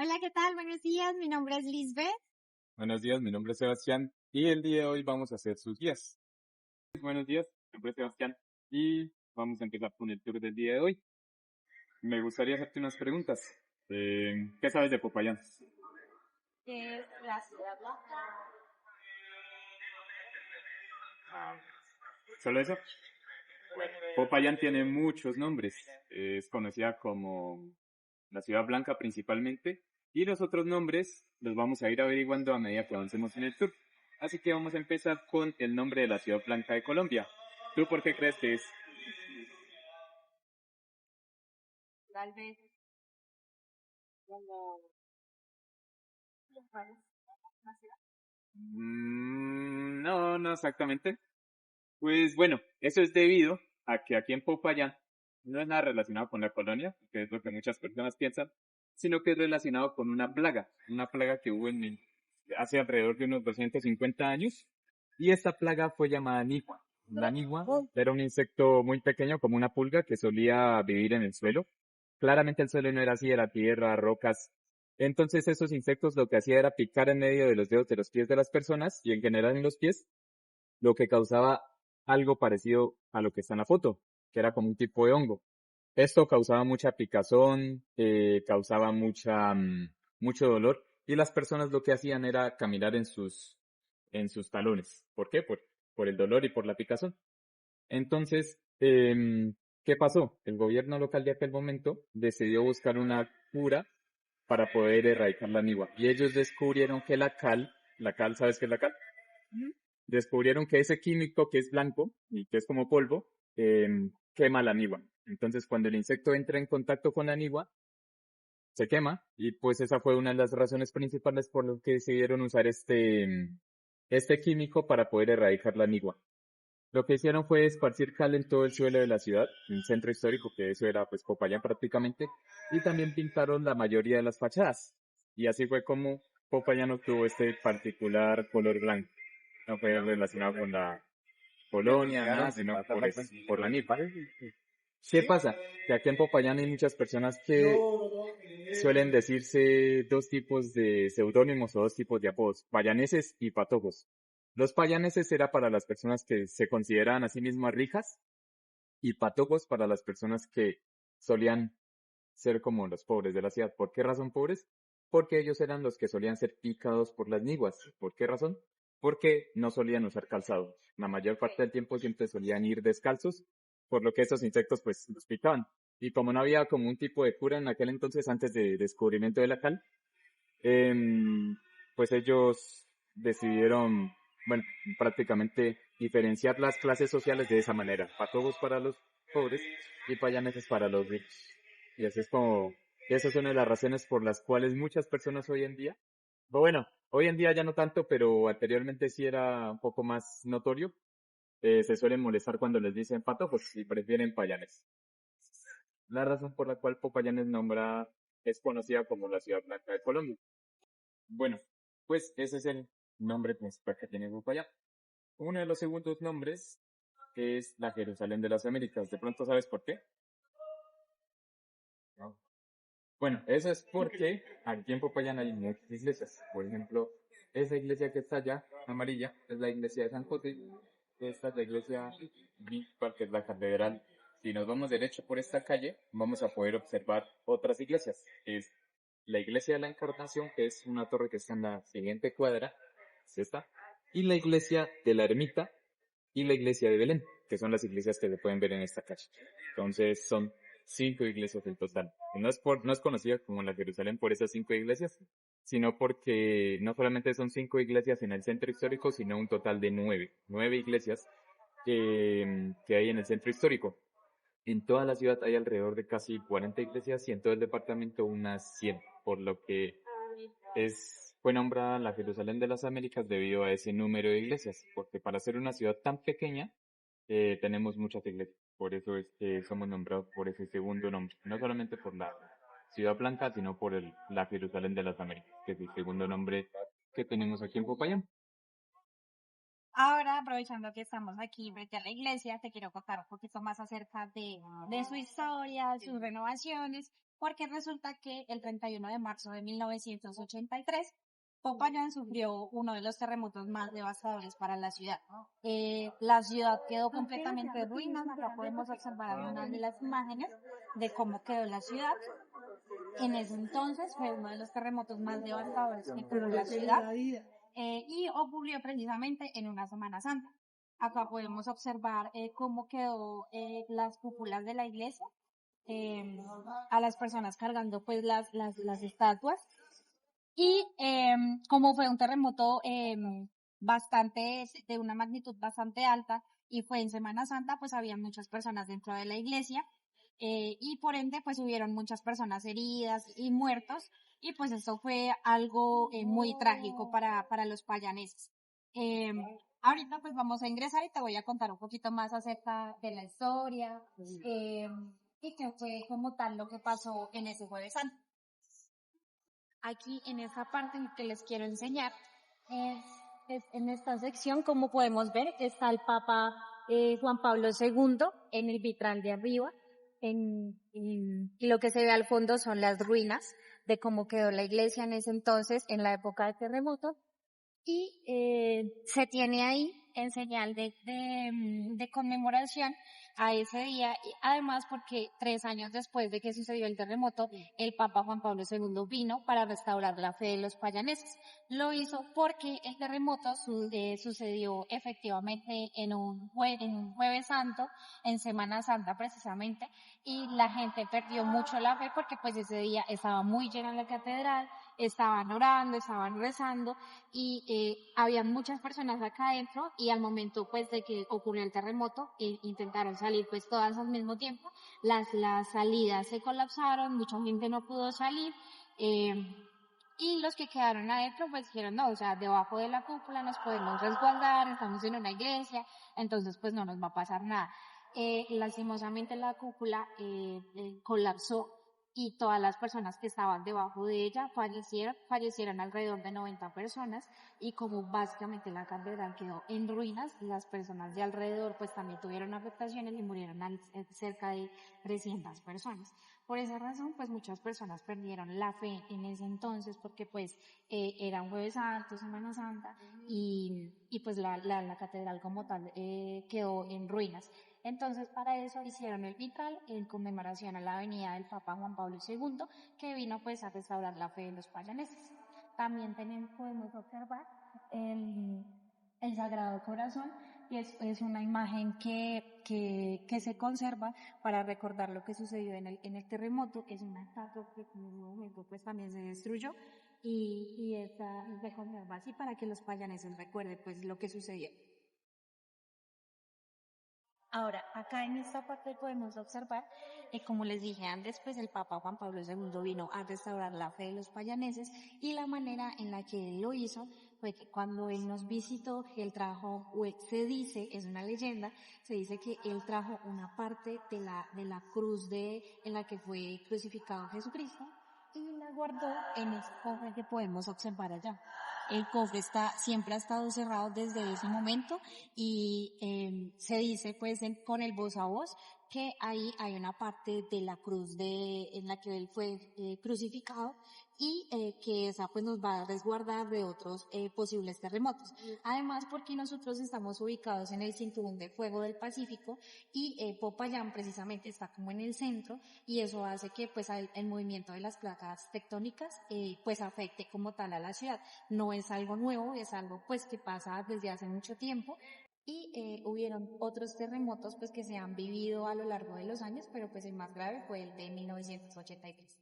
Hola, ¿qué tal? Buenos días, mi nombre es Lisbeth. Buenos días, mi nombre es Sebastián y el día de hoy vamos a hacer sus guías. Buenos días, mi nombre es Sebastián y vamos a empezar con el tour del día de hoy. Me gustaría hacerte unas preguntas. ¿Qué sabes de Popayán? La ciudad blanca. ¿Solo eso? Bueno, Popayán tiene muchos nombres. Es conocida como la Ciudad Blanca principalmente y los otros nombres los vamos a ir averiguando a medida que avancemos en el tour. Así que vamos a empezar con el nombre de la Ciudad Blanca de Colombia. ¿Tú por qué crees que es? Tal vez como una ciudad. No, no exactamente. Pues bueno, eso es debido a que aquí en Popayán no es nada relacionado con la colonia, que es lo que muchas personas piensan, sino que es relacionado con una plaga que hubo hace alrededor de unos 250 años, y esta plaga fue llamada nigua. La nigua era un insecto muy pequeño, como una pulga, que solía vivir en el suelo. Claramente el suelo no era así, era tierra, rocas. Entonces esos insectos lo que hacía era picar en medio de los dedos de los pies de las personas y en general en los pies, lo que causaba algo parecido a lo que está en la foto, que era como un tipo de hongo. Esto causaba mucha picazón, causaba mucho dolor, y las personas lo que hacían era caminar en sus talones. ¿Por qué? Por el dolor y por la picazón. Entonces, ¿qué pasó? El gobierno local de aquel momento decidió buscar una cura para poder erradicar la nigua. Y ellos descubrieron que la cal, ¿sabes qué es la cal? Descubrieron que ese químico que es blanco y que es como polvo, quema la anigua. Entonces, cuando el insecto entra en contacto con la anigua, se quema, y pues esa fue una de las razones principales por lo que decidieron usar este químico para poder erradicar la anigua. Lo que hicieron fue esparcir cal en todo el suelo de la ciudad, en el centro histórico, que eso era pues Popayán prácticamente, y también pintaron la mayoría de las fachadas. Y así fue como Popayán obtuvo este particular color blanco. No fue relacionado con la colonia, nada, sino por la nipa. ¿Qué pasa? Que aquí en Popayán hay muchas personas que suelen decirse dos tipos de seudónimos o dos tipos de apodos, payaneses y patojos. Los payaneses era para las personas que se consideraban a sí mismas ricas, y patojos para las personas que solían ser como los pobres de la ciudad. ¿Por qué razón pobres? Porque ellos eran los que solían ser picados por las niguas. ¿Por qué razón? Porque no solían usar calzado. La mayor parte del tiempo siempre solían ir descalzos, por lo que esos insectos pues los picaban. Y como no había como un tipo de cura en aquel entonces, antes del descubrimiento de la cal, em, pues ellos decidieron, bueno, prácticamente diferenciar las clases sociales de esa manera. Patobos para los pobres y payaneses para los ricos. Y así es como, esa es una de las razones por las cuales muchas personas hoy en día, o bueno, hoy en día ya no tanto, pero anteriormente sí era un poco más notorio, se suelen molestar cuando les dicen patojos y prefieren payanes. La razón por la cual Popayán es conocida como la ciudad blanca de Colombia. Bueno, pues ese es el nombre principal que tiene Popayán. Uno de los segundos nombres es la Jerusalén de las Américas. ¿De pronto sabes por qué? No. Bueno, eso es porque aquí en Popayán hay muchas iglesias. Por ejemplo, esa iglesia que está allá, amarilla, es la iglesia de San José. Esta es la iglesia principal, que es la catedral. Si nos vamos derecho por esta calle, vamos a poder observar otras iglesias. Es la iglesia de la Encarnación, que es una torre que está en la siguiente cuadra, es esta, y la iglesia de la Ermita y la iglesia de Belén, que son las iglesias que se pueden ver en esta calle. Entonces son 5 iglesias en total. Y no es conocida como la Jerusalén por esas 5 iglesias, sino porque no solamente son 5 iglesias en el centro histórico, sino un total de 9 iglesias que hay en el centro histórico. En toda la ciudad hay alrededor de casi 40 iglesias y en todo el departamento unas 100, por lo que fue nombrada la Jerusalén de las Américas debido a ese número de iglesias, porque para ser una ciudad tan pequeña tenemos muchas iglesias. Por eso es que somos nombrados por ese segundo nombre, no solamente por la Ciudad Blanca, sino por la Jerusalén de las Américas, que es el segundo nombre que tenemos aquí en Popayán. Ahora, aprovechando que estamos aquí frente a la iglesia, te quiero contar un poquito más acerca de su historia, sus renovaciones porque resulta que el 31 de marzo de 1983, Popayán sufrió uno de los terremotos más devastadores para la ciudad. La ciudad quedó completamente en ruinas. Acá podemos observar algunas de las imágenes de cómo quedó la ciudad. En ese entonces fue uno de los terremotos más devastadores que tuvo la ciudad, y ocurrió precisamente en una Semana Santa. Acá podemos observar cómo quedó las cúpulas de la iglesia, eh, a las personas cargando pues las estatuas, y como fue un terremoto bastante, de una magnitud bastante alta, y fue en Semana Santa, pues había muchas personas dentro de la iglesia, y por ende pues hubieron muchas personas heridas y muertos, y pues esto fue algo muy trágico para los payaneses. Eh, Ahorita pues vamos a ingresar y te voy a contar un poquito más acerca de la historia, eh, y qué fue como tal lo que pasó en ese Jueves Santo. Aquí en esta parte que les quiero enseñar es en esta sección, como podemos ver, está el Papa Juan Pablo II en el vitral de arriba, y lo que se ve al fondo son las ruinas de cómo quedó la iglesia en ese entonces, en la época del terremoto, y se tiene ahí en señal de conmemoración a ese día, y además porque 3 años después de que sucedió el terremoto, el Papa Juan Pablo II vino para restaurar la fe de los payaneses. Lo hizo porque el terremoto sucedió efectivamente en un Jueves Santo, en Semana Santa precisamente, y la gente perdió mucho la fe porque pues ese día estaba muy llena la catedral, estaban orando, estaban rezando, y había muchas personas acá adentro, y al momento pues de que ocurrió el terremoto intentaron salir pues todas al mismo tiempo, las salidas se colapsaron, mucha gente no pudo salir, eh, y los que quedaron adentro pues dijeron no, o sea, debajo de la cúpula nos podemos resguardar, estamos en una iglesia, entonces pues no nos va a pasar nada. Lastimosamente la cúpula colapsó, y todas las personas que estaban debajo de ella fallecieron alrededor de 90 personas, y como básicamente la catedral quedó en ruinas, las personas de alrededor pues también tuvieron afectaciones y murieron cerca de 300 personas. Por esa razón pues muchas personas perdieron la fe en ese entonces, porque pues era un Jueves Santo, Semana Santa, y pues la catedral como tal quedó en ruinas. Entonces, para eso hicieron el vitral en conmemoración a la venida del Papa Juan Pablo II, que vino pues a restaurar la fe de los payaneses. También podemos observar el, el Sagrado Corazón, y es una imagen que se conserva para recordar lo que sucedió en el terremoto. Es una estatua que en un momento pues también se destruyó, y esta se conserva así para que los payaneses recuerden pues lo que sucedió. Ahora, acá en esta parte podemos observar, como les dije antes, pues el Papa Juan Pablo II vino a restaurar la fe de los payaneses, y la manera en la que él lo hizo fue que cuando él nos visitó, él trajo, o se dice, es una leyenda, se dice que él trajo una parte de la cruz en la que fue crucificado Jesucristo, y la guardó en ese cofre que podemos observar allá. El cofre siempre ha estado cerrado desde ese momento, y se dice pues con el voz a voz que ahí hay una parte de la cruz en la que él fue crucificado, y que esa pues nos va a resguardar de otros posibles terremotos. Además, porque nosotros estamos ubicados en el cinturón de fuego del Pacífico, y Popayán precisamente está como en el centro, y eso hace que pues el movimiento de las placas tectónicas pues afecte como tal a la ciudad. No es algo nuevo, es algo pues que pasa desde hace mucho tiempo, y hubieron otros terremotos pues que se han vivido a lo largo de los años, pero pues el más grave fue el de 1983.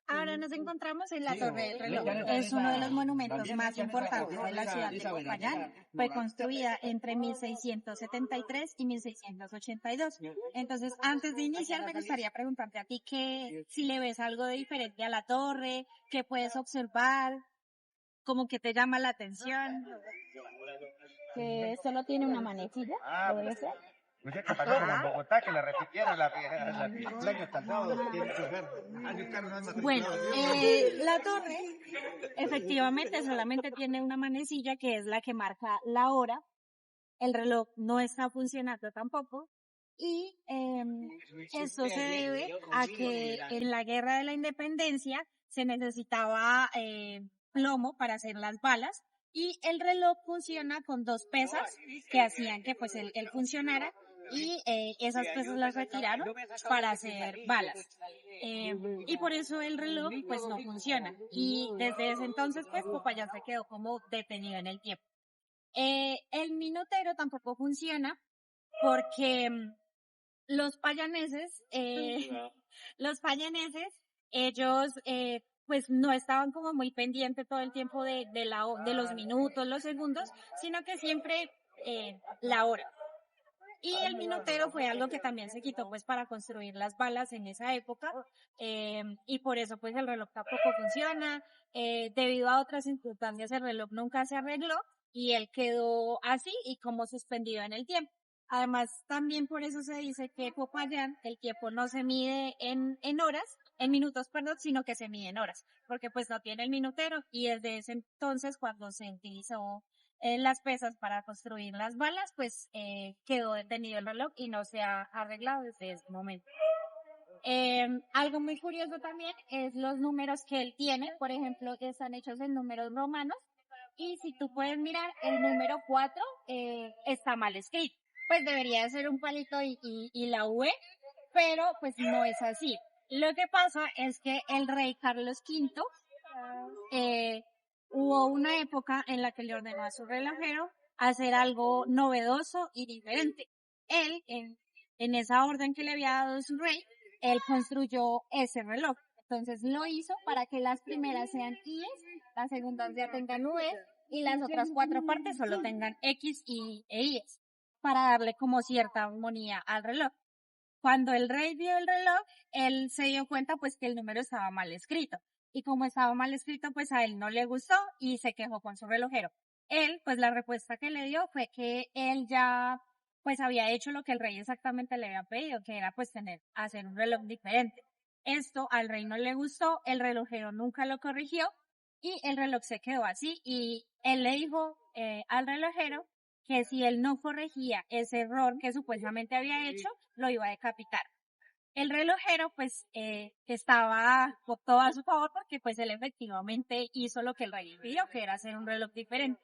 Ahora nos encontramos en la Torre del Reloj. Es uno de los monumentos más importantes de la ciudad de Popayán. Fue construida entre 1673 y 1682. Entonces, antes de iniciar, me gustaría preguntarte a ti que si le ves algo de diferente a la torre, qué puedes observar, como que te llama la atención. Que solo tiene una manecilla, ¿puede ser? No sé qué pasó como en Bogotá, que la repitieron la cumpleaños hasta el sábado. Tiene que ser. Bueno, la torre efectivamente solamente tiene una manecilla que es la que marca la hora. El reloj no está funcionando tampoco. Y esto se debe a que en la Guerra de la Independencia se necesitaba plomo para hacer las balas y el reloj funciona con dos pesas que hacían que pues él funcionara y esas pesas las retiraron para hacer balas. Y por eso el reloj pues no funciona y desde ese entonces pues Popayán se quedó como detenido en el tiempo. El minutero tampoco funciona porque los payaneses, los payaneses, ellos pues no estaban como muy pendientes todo el tiempo de los minutos, los segundos, sino que siempre la hora. Y el minutero fue algo que también se quitó pues para construir las balas en esa época y por eso pues el reloj tampoco funciona. Debido a otras circunstancias el reloj nunca se arregló y él quedó así y como suspendido en el tiempo. Además también por eso se dice que Popayán el tiempo no se mide en horas, en minutos, perdón, sino que se mide en horas, porque pues no tiene el minutero y desde ese entonces cuando se utilizó las pesas para construir las balas, pues quedó detenido el reloj y no se ha arreglado desde ese momento. Algo muy curioso también es los números que él tiene, por ejemplo, que están hechos en números romanos y si tú puedes mirar, el número 4 está mal escrito. Pues debería ser un palito y la V, pero pues no es así. Lo que pasa es que el rey Carlos V hubo una época en la que le ordenó a su relojero hacer algo novedoso y diferente. Él, en esa orden que le había dado su rey, él construyó ese reloj. Entonces lo hizo para que las primeras sean I's, las segundas ya tengan V's y las otras 4 partes solo tengan X e I's, para darle como cierta armonía al reloj. Cuando el rey vio el reloj, él se dio cuenta pues que el número estaba mal escrito. Y como estaba mal escrito, pues a él no le gustó y se quejó con su relojero. Él, pues la respuesta que le dio fue que él ya pues había hecho lo que el rey exactamente le había pedido, que era pues hacer un reloj diferente. Esto al rey no le gustó, el relojero nunca lo corrigió y el reloj se quedó así y él le dijo al relojero que si él no corregía ese error que supuestamente había hecho, lo iba a decapitar. El relojero pues estaba por todo a su favor porque pues él efectivamente hizo lo que el rey pidió, que era hacer un reloj diferente.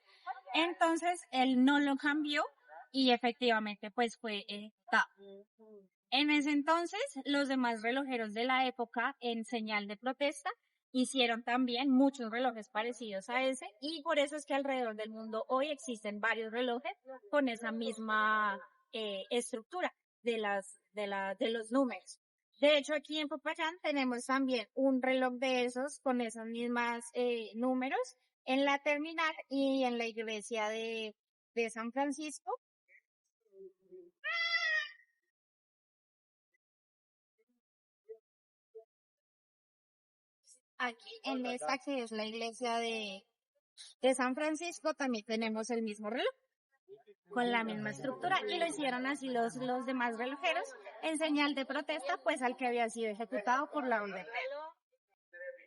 Entonces él no lo cambió y efectivamente pues fue dado. En ese entonces los demás relojeros de la época en señal de protesta hicieron también muchos relojes parecidos a ese y por eso es que alrededor del mundo hoy existen varios relojes con esa misma estructura de los números. De hecho, aquí en Popayán tenemos también un reloj de esos con esos mismos números en la terminal y en la iglesia de San Francisco. Aquí en esta que es la iglesia de San Francisco también tenemos el mismo reloj con la misma estructura y lo hicieron así los demás relojeros en señal de protesta pues al que había sido ejecutado por la orden.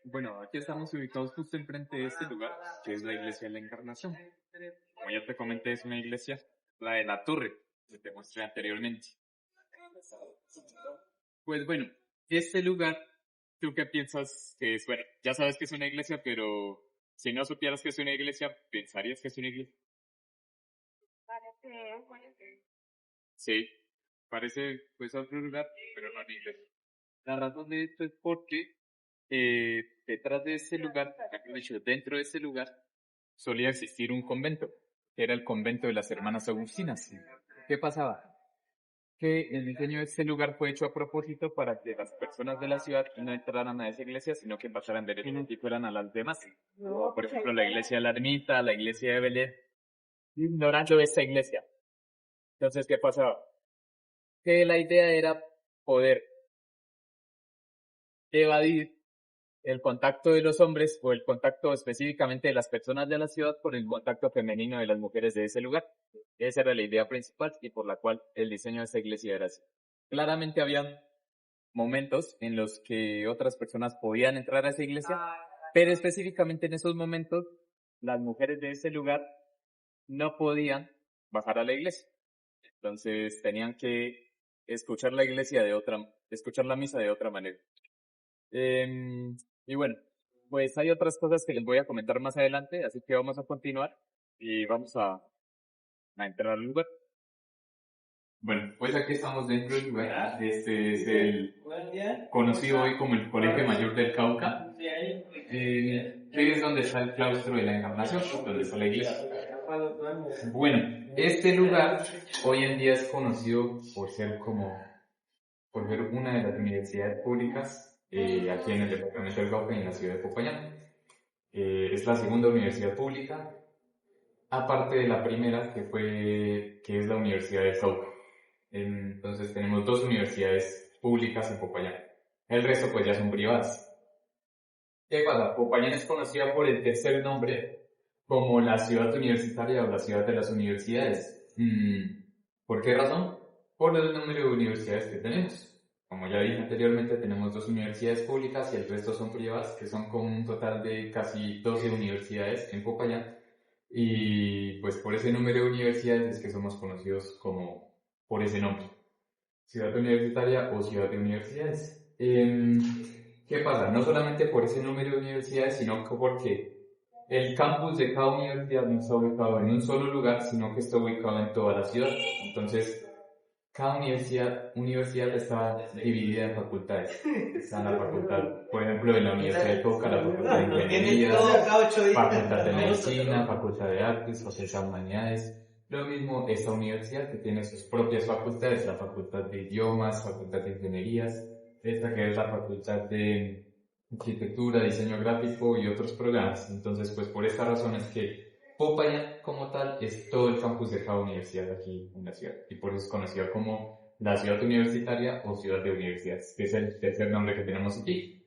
Bueno, aquí estamos ubicados justo enfrente de este lugar, que es la iglesia de la Encarnación. Como ya te comenté, es una iglesia, la de la Torre, que te mostré anteriormente. Pues bueno, este lugar, ¿tú qué piensas que es? Bueno, ya sabes que es una iglesia, pero si no supieras que es una iglesia, ¿pensarías que es una iglesia? Sí, parece pues otro lugar, pero no una iglesia. La razón de esto es porque detrás de este lugar, mejor dicho, dentro de este lugar, solía existir un convento, que era el convento de las hermanas Agustinas. ¿Qué pasaba? Que el diseño de este lugar fue hecho a propósito para que las personas de la ciudad no entraran a esa iglesia, sino que pasaran derechamente y fueran a las demás. Como por ejemplo la iglesia de la Ermita, la iglesia de Belén, ignorando esta iglesia. Entonces, ¿qué pasaba? Que la idea era poder evadir el contacto de los hombres o el contacto específicamente de las personas de la ciudad con el contacto femenino de las mujeres de ese lugar. Esa era la idea principal y por la cual el diseño de esta iglesia era así. Claramente habían momentos en los que otras personas podían entrar a esa iglesia, pero específicamente en esos momentos las mujeres de ese lugar no podían bajar a la iglesia. Entonces tenían que escuchar escuchar la misa de otra manera. Y bueno, pues hay otras cosas que les voy a comentar más adelante, así que vamos a continuar y vamos a entrar al lugar. Bueno, pues aquí estamos dentro del lugar. Este es el conocido hoy como el Colegio Mayor del Cauca, que es donde está el claustro de la Encarnación, donde está la iglesia. Bueno, este lugar hoy en día es conocido por ser una de las universidades públicas aquí en el departamento del Cauca y en la ciudad de Popayán. Es la segunda universidad pública, aparte de la primera que es la Universidad de Cauca. Entonces tenemos 2 universidades públicas en Popayán. El resto pues ya son privadas. ¿Qué pasa? Popayán es conocida por el tercer nombre como la ciudad universitaria o la ciudad de las universidades. ¿Por qué razón? Por el número de universidades que tenemos. Como ya dije anteriormente, tenemos 2 universidades públicas y el resto son privadas, que son con un total de casi 12 universidades en Popayán. Y pues por ese número de universidades es que somos conocidos por ese nombre. Ciudad universitaria o ciudad de universidades. ¿Qué pasa? No solamente por ese número de universidades, sino que porque el campus de cada universidad no está ubicado en un solo lugar, sino que está ubicado en toda la ciudad. Entonces, cada universidad está dividida en facultades. Está en la facultad, por ejemplo, en la Universidad de Cauca, la facultad de Ingeniería, facultad de Medicina, facultad de Artes, facultad de Humanidades. Lo mismo esta universidad que tiene sus propias facultades, la facultad de Idiomas, facultad de Ingenierías, esta que es la facultad de Arquitectura, Diseño Gráfico y otros programas. Entonces, pues por esta razón es que Popayán como tal es todo el campus de cada universidad aquí en la ciudad y por eso es conocida como la ciudad universitaria o ciudad de universidades, que es el tercer nombre que tenemos aquí.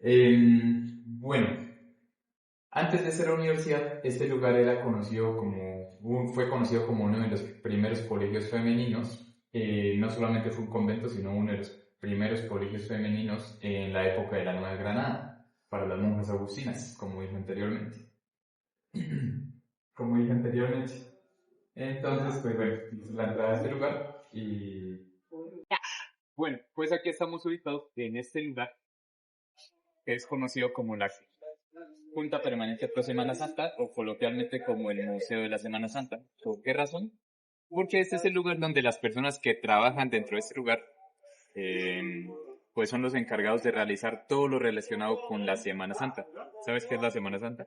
Bueno, antes de ser universidad, este lugar fue conocido como uno de los primeros colegios femeninos. No solamente fue un convento, sino uno de los primeros colegios femeninos en la época de la Nueva Granada, para las monjas agustinas, como dije anteriormente. Entonces, pues bueno, la entrada a este lugar y... Bueno, pues aquí estamos ubicados en este lugar, que es conocido como la Junta Permanente Pro Semana Santa, o coloquialmente como el Museo de la Semana Santa. ¿Por qué razón? Porque este es el lugar donde las personas que trabajan dentro de este lugar, pues son los encargados de realizar todo lo relacionado con la Semana Santa. ¿Sabes qué es la Semana Santa?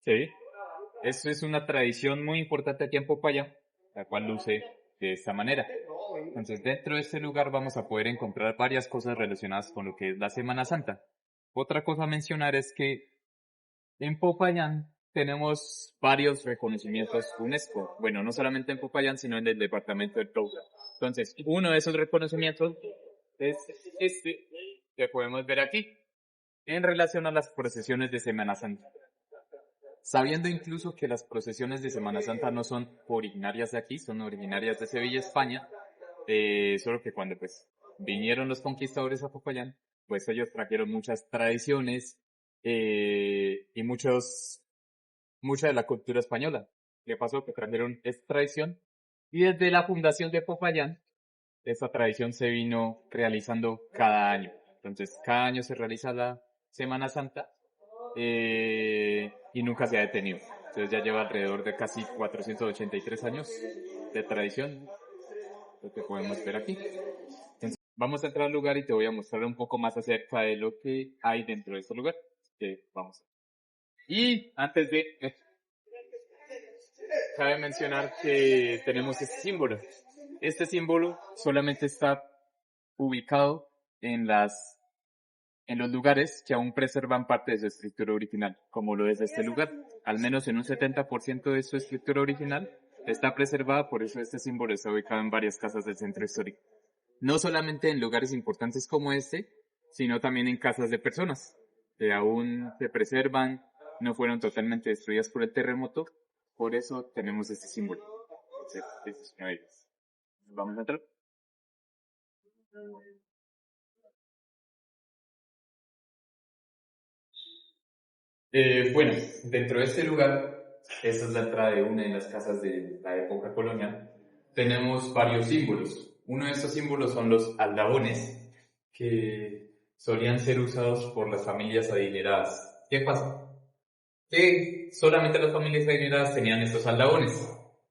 Sí. Esto es una tradición muy importante aquí en Popayán, la cual luce de esta manera. Entonces, dentro de este lugar vamos a poder encontrar varias cosas relacionadas con lo que es la Semana Santa. Otra cosa a mencionar es que en Popayán tenemos varios reconocimientos UNESCO. Bueno, no solamente en Popayán, sino en el departamento del Cauca. Entonces, uno de esos reconocimientos es este que podemos ver aquí, en relación a las procesiones de Semana Santa. Sabiendo incluso que las procesiones de Semana Santa no son originarias de aquí, son originarias de Sevilla, España, solo que cuando pues vinieron los conquistadores a Popayán, pues ellos trajeron muchas tradiciones y mucha de la cultura española. ¿Qué pasó? Que trajeron esta tradición y desde la fundación de Popayán, esta tradición se vino realizando cada año. Entonces, cada año se realiza la Semana Santa y nunca se ha detenido. Entonces ya lleva alrededor de casi 483 años de tradición, lo que podemos ver aquí. Entonces, vamos a entrar al lugar y te voy a mostrar un poco más acerca de lo que hay dentro de este lugar. Vamos. Y antes de... cabe mencionar que tenemos este símbolo. Este símbolo solamente está ubicado en los lugares que aún preservan parte de su estructura original, como lo es este lugar. Al menos en un 70% de su estructura original está preservada, por eso este símbolo está ubicado en varias casas del centro histórico. No solamente en lugares importantes como este, sino también en casas de personas, que aún se preservan, no fueron totalmente destruidas por el terremoto, por eso tenemos este símbolo. Entonces, este es uno de ellos. ¿Vamos a entrar? Bueno, dentro de este lugar, esta es la entrada de una de las casas de la época colonial, tenemos varios símbolos. Uno de estos símbolos son los aldabones, que solían ser usados por las familias adineradas. ¿Qué pasa? Que solamente las familias adineradas tenían estos aldabones.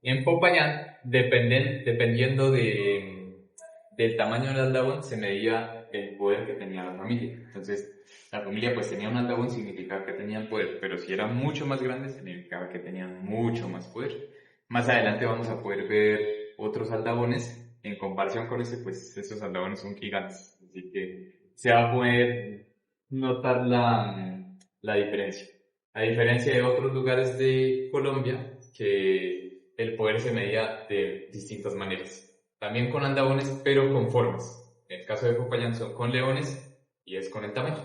En Popayán, dependiendo del tamaño del aldabón, se medía el poder que tenía la familia. Entonces, la familia pues tenía un aldabón, significaba que tenían poder, pero si era mucho más grande, significaba que tenían mucho más poder. Más adelante vamos a poder ver otros aldabones. En comparación con este, pues estos aldabones son gigantes, así que se va a poder notar la diferencia. A diferencia de otros lugares de Colombia, que el poder se medía de distintas maneras. También con aldabones, pero con formas. En el caso de Popayán son con leones y es con el tamaño.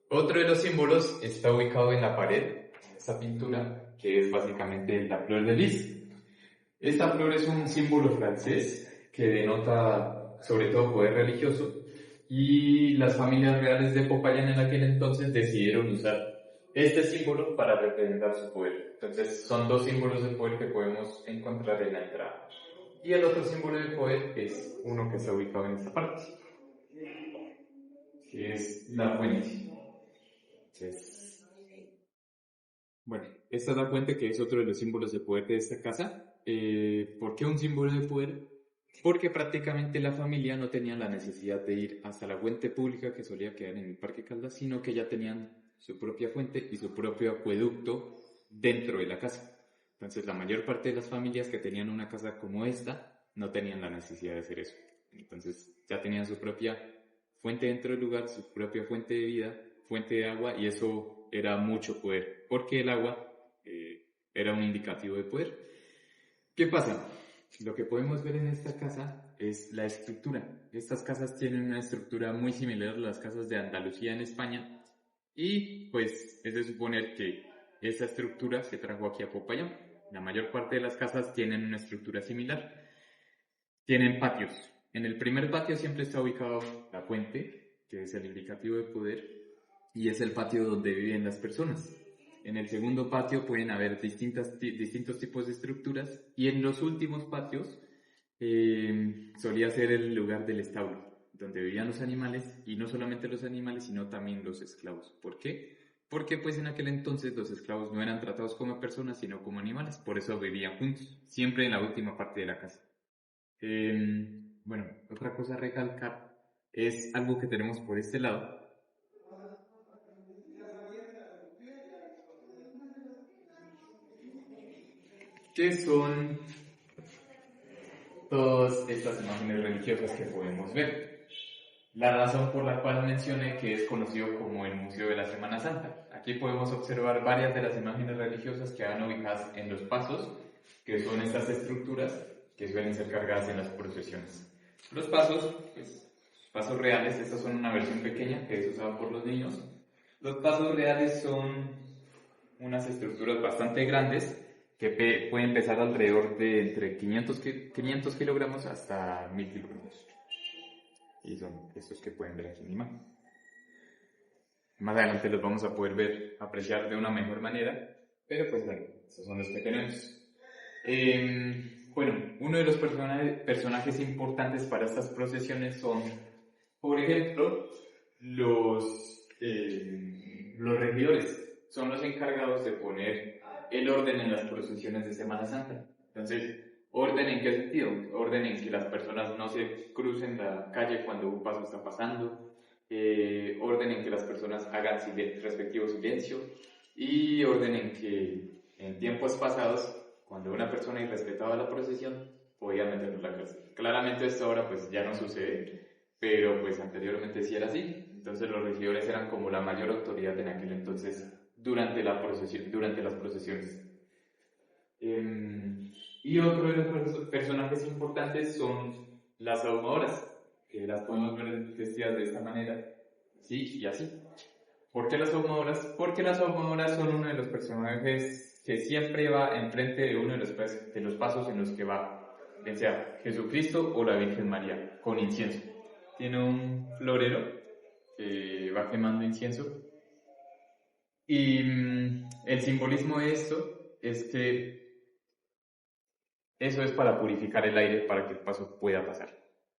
Otro de los símbolos está ubicado en la pared, en esta pintura, que es básicamente la flor de lis. Esta flor es un símbolo francés que denota sobre todo poder religioso, y las familias reales de Popayán en aquel entonces decidieron usar este símbolo para representar su poder. Entonces son dos símbolos de poder que podemos encontrar en la entrada. Y el otro símbolo de poder es uno que está ubicado en esta parte, que es la fuente. Entonces, bueno, esta es la fuente, que es otro de los símbolos de poder de esta casa. ¿Por qué un símbolo de poder? Porque prácticamente la familia no tenía la necesidad de ir hasta la fuente pública que solía quedar en el Parque Caldas, sino que ya tenían su propia fuente y su propio acueducto dentro de la casa. Entonces la mayor parte de las familias que tenían una casa como esta no tenían la necesidad de hacer eso. Entonces ya tenían su propia fuente dentro del lugar, su propia fuente de vida, fuente de agua, y eso era mucho poder, porque el agua era un indicativo de poder. ¿Qué pasa? Lo que podemos ver en esta casa es la estructura. Estas casas tienen una estructura muy similar a las casas de Andalucía en España, y pues es de suponer que esa estructura se trajo aquí a Popayán. La mayor parte de las casas tienen una estructura similar. Tienen patios. En el primer patio siempre está ubicado la fuente, que es el indicativo de poder, y es el patio donde viven las personas. En el segundo patio pueden haber distintos tipos de estructuras, y en los últimos patios solía ser el lugar del establo, donde vivían los animales, y no solamente los animales, sino también los esclavos. ¿Por qué? Porque pues en aquel entonces los esclavos no eran tratados como personas, sino como animales, por eso vivían juntos, siempre en la última parte de la casa. Bueno, otra cosa a recalcar es algo que tenemos por este lado, que son todas estas imágenes religiosas que podemos ver. La razón por la cual mencioné que es conocido como el Museo de la Semana Santa. Aquí podemos observar varias de las imágenes religiosas que van ubicadas en los pasos, que son estas estructuras que suelen ser cargadas en las procesiones. Los pasos, pues, pasos reales, estas son una versión pequeña que es usada por los niños. Los pasos reales son unas estructuras bastante grandes que pueden pesar alrededor de entre 500 kilogramos hasta 1000 kilogramos. Y son estos que pueden ver aquí en la imagen. Más adelante los vamos a poder ver, apreciar de una mejor manera, pero pues bueno, estos son los que tenemos. Bueno, uno de los personajes importantes para estas procesiones son, por ejemplo, los regidores. Son los encargados de poner el orden en las procesiones de Semana Santa. Entonces, ¿orden en qué sentido? Orden en que las personas no se crucen la calle cuando un paso está pasando, orden en que las personas hagan respectivo silencio, y orden en que en tiempos pasados, cuando una persona irrespetaba la procesión, podía meterlo en la cárcel. Claramente esto ahora pues ya no sucede, pero pues anteriormente sí era así. Entonces los regidores eran como la mayor autoridad en aquel entonces durante las procesiones. Y otro de los personajes importantes son las ahumadoras, que las podemos ver vestidas de esta manera. Sí, y así. ¿Por qué las ahumadoras? Porque las ahumadoras son uno de los personajes que siempre va enfrente de uno de los pasos en los que va, bien sea Jesucristo o la Virgen María, con incienso. Tiene un florero que va quemando incienso. Y el simbolismo de esto es que eso es para purificar el aire para que el paso pueda pasar.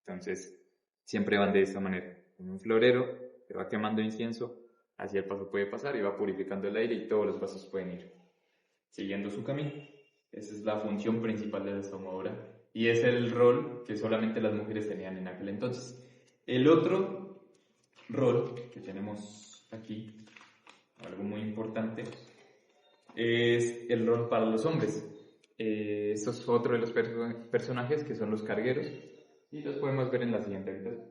Entonces, siempre van de esta manera. Con un florero que va quemando incienso, así el paso puede pasar y va purificando el aire y todos los pasos pueden ir siguiendo su camino. Esa es la función principal de la desahumadora y es el rol que solamente las mujeres tenían en aquel entonces. El otro rol que tenemos aquí, algo muy importante, es el rol para los hombres. Esto es otro de los personajes que son los cargueros y los podemos ver en la siguiente habitación.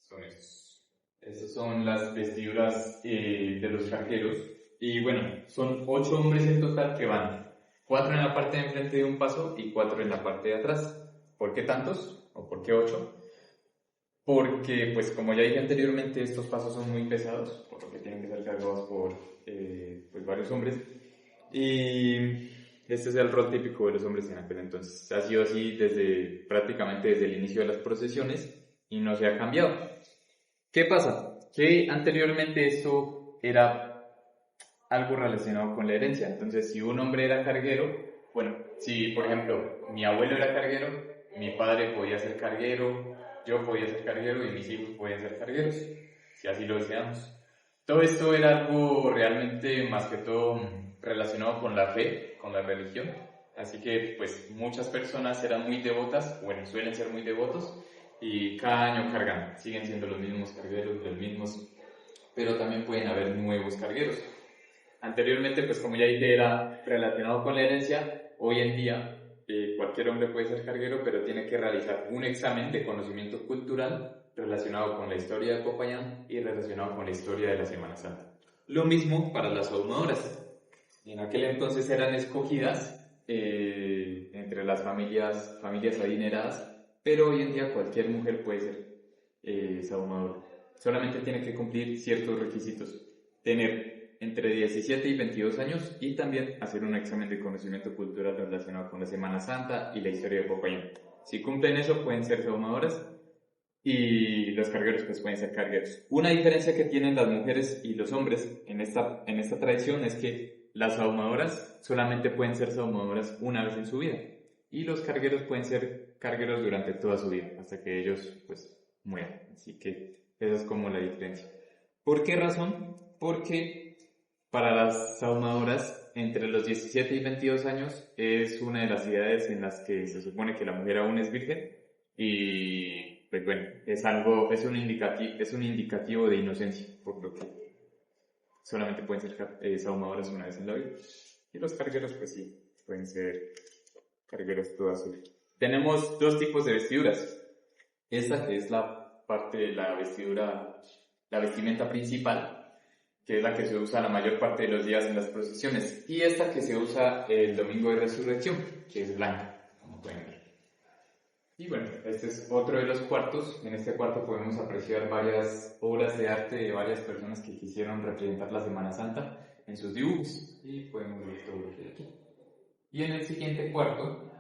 Son estos. Estas son las vestiduras de los cargueros y bueno, son 8 hombres en total que van 4 en la parte de enfrente de un paso y 4 en la parte de atrás. ¿Por qué tantos? ¿O por qué 8? Porque, pues como ya dije anteriormente, estos pasos son muy pesados, por lo que tienen que ser cargados por pues, varios hombres. Y este es el rol típico de los hombres en aquel entonces. Ha sido así prácticamente desde el inicio de las procesiones y no se ha cambiado. ¿Qué pasa? Que anteriormente esto era algo relacionado con la herencia. Entonces, si un hombre era carguero, bueno, si por ejemplo mi abuelo era carguero, mi padre podía ser carguero, yo podía ser carguero y mis hijos podían ser cargueros, si así lo deseamos. Todo esto era algo realmente más que todo relacionado con la fe, con la religión. Así que pues muchas personas eran muy devotas, bueno, suelen ser muy devotos y cada año cargan, siguen siendo los mismos cargueros, los mismos, pero también pueden haber nuevos cargueros. Anteriormente, pues como ya dije, era relacionado con la herencia. Hoy en día cualquier hombre puede ser carguero, pero tiene que realizar un examen de conocimiento cultural relacionado con la historia de Popayán y relacionado con la historia de la Semana Santa. Lo mismo para las ahumadoras. En aquel entonces eran escogidas entre las familias adineradas, pero hoy en día cualquier mujer puede ser sahumadora. Solamente tiene que cumplir ciertos requisitos. Tener entre 17 y 22 años y también hacer un examen de conocimiento cultural relacionado con la Semana Santa y la historia de Popayán. Si cumplen eso pueden ser sahumadoras y los cargueros pues pueden ser cargueros. Una diferencia que tienen las mujeres y los hombres en esta tradición es que las sahumadoras solamente pueden ser sahumadoras una vez en su vida y los cargueros pueden ser cargueros durante toda su vida hasta que ellos pues mueran. Así que esa es como la diferencia. ¿Por qué razón? Porque para las sahumadoras, entre los 17 y 22 años es una de las edades en las que se supone que la mujer aún es virgen y pues bueno, es un indicativo de inocencia, por lo que solamente pueden ser sahumadoras una vez en la vida. Y los cargueros pues sí, pueden ser cargueros toda su vida. Tenemos 2 tipos de vestiduras. Esta que es la parte de la vestimenta principal, que es la que se usa la mayor parte de los días en las procesiones, y esta que se usa el domingo de resurrección, que es blanca, como pueden ver. Y bueno, este es otro de los cuartos. En este cuarto podemos apreciar varias obras de arte de varias personas que quisieron representar la Semana Santa en sus dibujos, y podemos ver todo lo que hay aquí. Y en el siguiente cuarto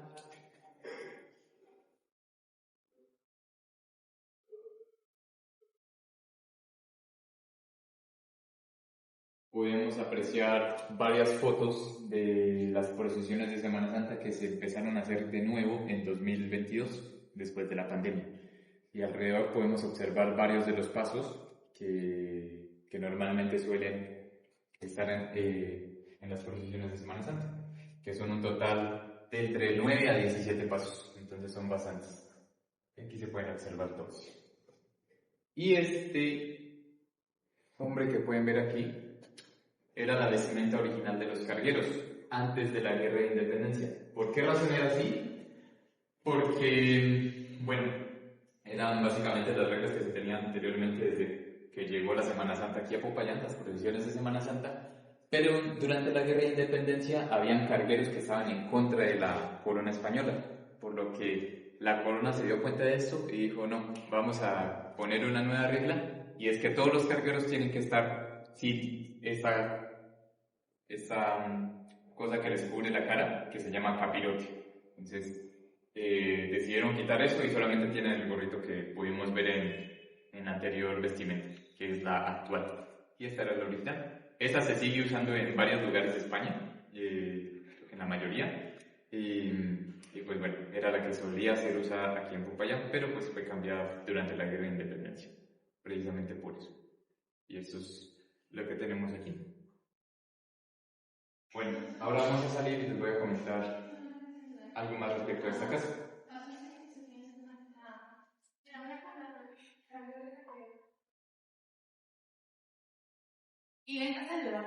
podemos apreciar varias fotos de las procesiones de Semana Santa que se empezaron a hacer de nuevo en 2022, después de la pandemia. Y alrededor podemos observar varios de los pasos que normalmente suelen estar en las procesiones de Semana Santa, que son un total de entre 9 a 17 pasos, entonces son bastantes. Aquí se pueden observar todos. Y este hombre que pueden ver aquí era la vestimenta original de los cargueros antes de la Guerra de Independencia. ¿Por qué razón era así? Porque, bueno, eran básicamente las reglas que se tenían anteriormente desde que llegó la Semana Santa aquí a Popayán, las procesiones de Semana Santa. Pero durante la Guerra de Independencia habían cargueros que estaban en contra de la corona española, por lo que la corona se dio cuenta de esto y dijo, no, vamos a poner una nueva regla, y es que todos los cargueros tienen que estar sin esta cosa que les cubre la cara, que se llama capirote. Entonces decidieron quitar eso y solamente tienen el gorrito que pudimos ver en la anterior vestimenta, que es la actual. Y esta era la original. Esta se sigue usando en varios lugares de España, en la mayoría. Y pues bueno, era la que solía ser usada aquí en Popayán, pero pues fue cambiada durante la Guerra de Independencia, precisamente por eso. Y eso es lo que tenemos aquí. Bueno, ahora vamos a salir y les voy a comentar algo más respecto a esta casa.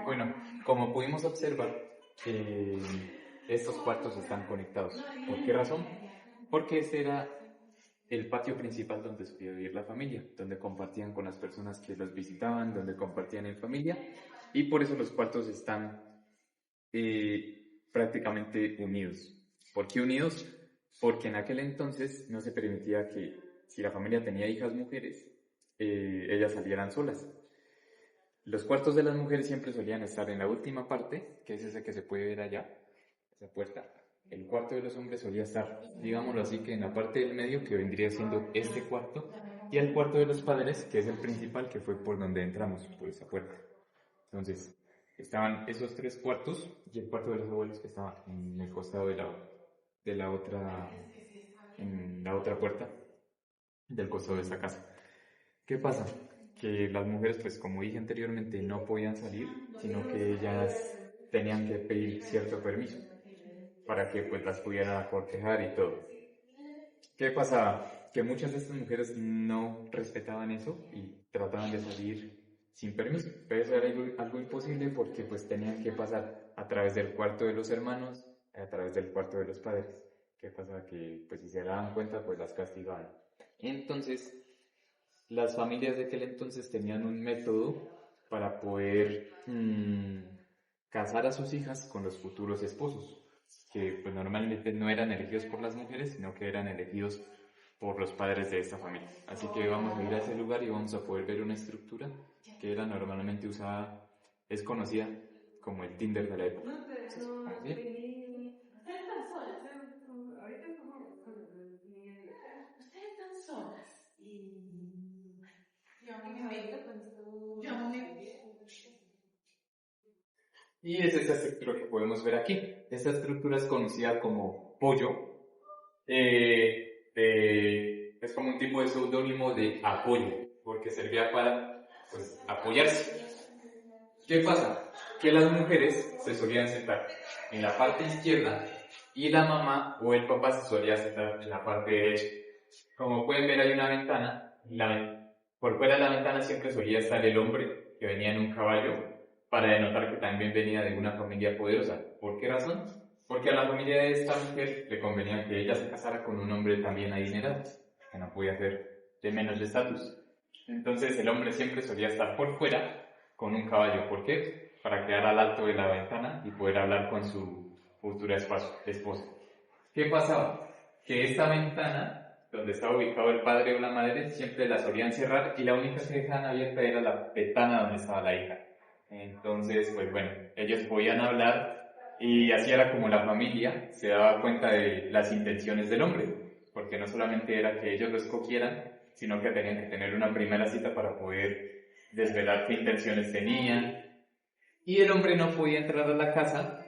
Bueno, como pudimos observar, estos cuartos están conectados. ¿Por qué razón? Porque este era el patio principal donde solía vivir la familia, donde compartían con las personas que los visitaban, donde compartían en familia, y por eso los cuartos están prácticamente unidos. ¿Por qué unidos? Porque en aquel entonces no se permitía que, si la familia tenía hijas mujeres, ellas salieran solas. Los cuartos de las mujeres siempre solían estar en la última parte, que es ese que se puede ver allá, esa puerta. El cuarto de los hombres solía estar, digámoslo así, que en la parte del medio, que vendría siendo este cuarto, y el cuarto de los padres, que es el principal, que fue por donde entramos, por esa puerta. Entonces, estaban esos tres cuartos y el cuarto de los abuelos, que estaba en el costado de la otra, en la otra puerta del costado de esta casa. ¿Qué pasa? Que las mujeres, pues como dije anteriormente, no podían salir, sino que ellas tenían que pedir cierto permiso para que pues las pudieran cortejar y todo. ¿Qué pasaba? Que muchas de estas mujeres no respetaban eso y trataban de salir sin permiso, pero eso era algo imposible porque pues tenían que pasar a través del cuarto de los hermanos, a través del cuarto de los padres. ¿Qué pasa? Que pues si se daban cuenta pues las castigaban. Entonces las familias de aquel entonces tenían un método para poder casar a sus hijas con los futuros esposos, que pues normalmente no eran elegidos por las mujeres, sino que eran elegidos por los padres de esta familia. Así que vamos a ir a ese lugar y vamos a poder ver una estructura que era normalmente usada, es conocida como el Tinder de la época. Entonces, vamos bien. Y es esta estructura que podemos ver aquí. Esta estructura es conocida como pollo. Es como un tipo de seudónimo de apoyo, porque servía para pues, apoyarse. ¿Qué pasa? Que las mujeres se solían sentar en la parte izquierda y la mamá o el papá se solía sentar en la parte derecha. Como pueden ver, hay una ventana. Por fuera de la ventana siempre solía estar el hombre que venía en un caballo, para denotar que también venía de una familia poderosa. ¿Por qué razón? Porque a la familia de esta mujer le convenía que ella se casara con un hombre también adinerado, que no podía ser de menos de estatus. Entonces el hombre siempre solía estar por fuera con un caballo. ¿Por qué? Para quedar al alto de la ventana y poder hablar con su futura esposa. ¿Qué pasaba? Que esta ventana, donde estaba ubicado el padre o la madre, siempre la solían cerrar y la única que dejaban abierta era la ventana donde estaba la hija. Entonces, pues bueno, ellos podían hablar y así era como la familia se daba cuenta de las intenciones del hombre, porque no solamente era que ellos lo escogieran, sino que tenían que tener una primera cita para poder desvelar qué intenciones tenían. Y el hombre no podía entrar a la casa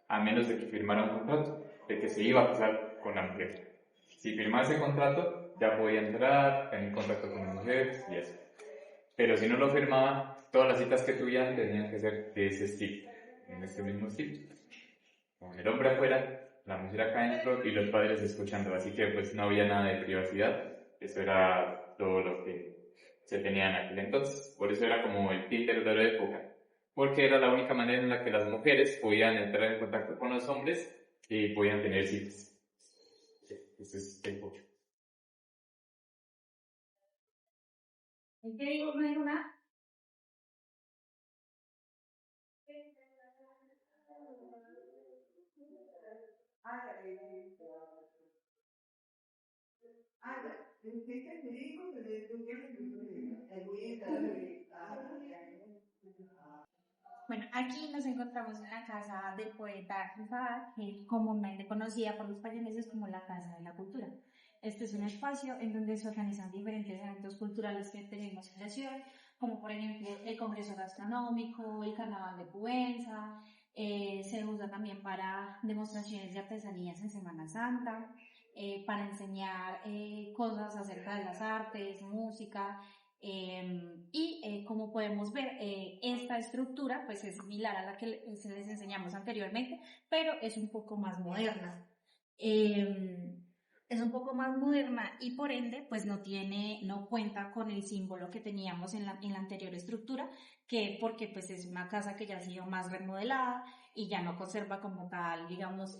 a menos de que firmara un contrato, de que se iba a casar con la mujer. Si firmaba ese contrato, ya podía entrar, tener contacto con la mujer y eso. Pero si no lo firmaba, todas las citas que tuvieran tenían que ser de ese estilo, en este mismo estilo. Con el hombre afuera, la mujer acá adentro y los padres escuchando. Así que pues no había nada de privacidad. Eso era todo lo que se tenía en aquel entonces. Por eso era como el Tinder de la época. Porque era la única manera en la que las mujeres podían entrar en contacto con los hombres y podían tener citas. Ese es el pollo. ¿En qué digo? No hay una. Bueno, aquí nos encontramos en la casa del poeta Quijada, que es comúnmente conocida por los payaneses como la Casa de la Cultura. Este es un espacio en donde se organizan diferentes eventos culturales que tenemos en la ciudad, como por ejemplo el Congreso Gastronómico, el Carnaval de Cubenza, se usa también para demostraciones de artesanías en Semana Santa, para enseñar cosas acerca de las artes, música, como podemos ver, esta estructura pues es similar a la que les enseñamos anteriormente, pero es un poco más moderna. Es un poco más moderna y por ende pues no cuenta con el símbolo que teníamos en la anterior estructura, porque pues es una casa que ya ha sido más remodelada y ya no conserva como tal, digamos,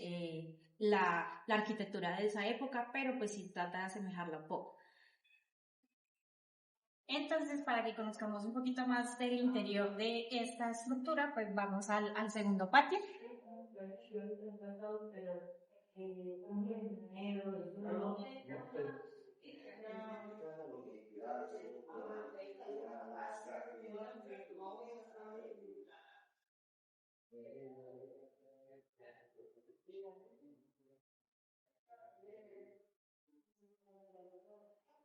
la arquitectura de esa época, pero pues sí trata de asemejarla un poco. Entonces, para que conozcamos un poquito más del interior de esta estructura, pues vamos al segundo patio.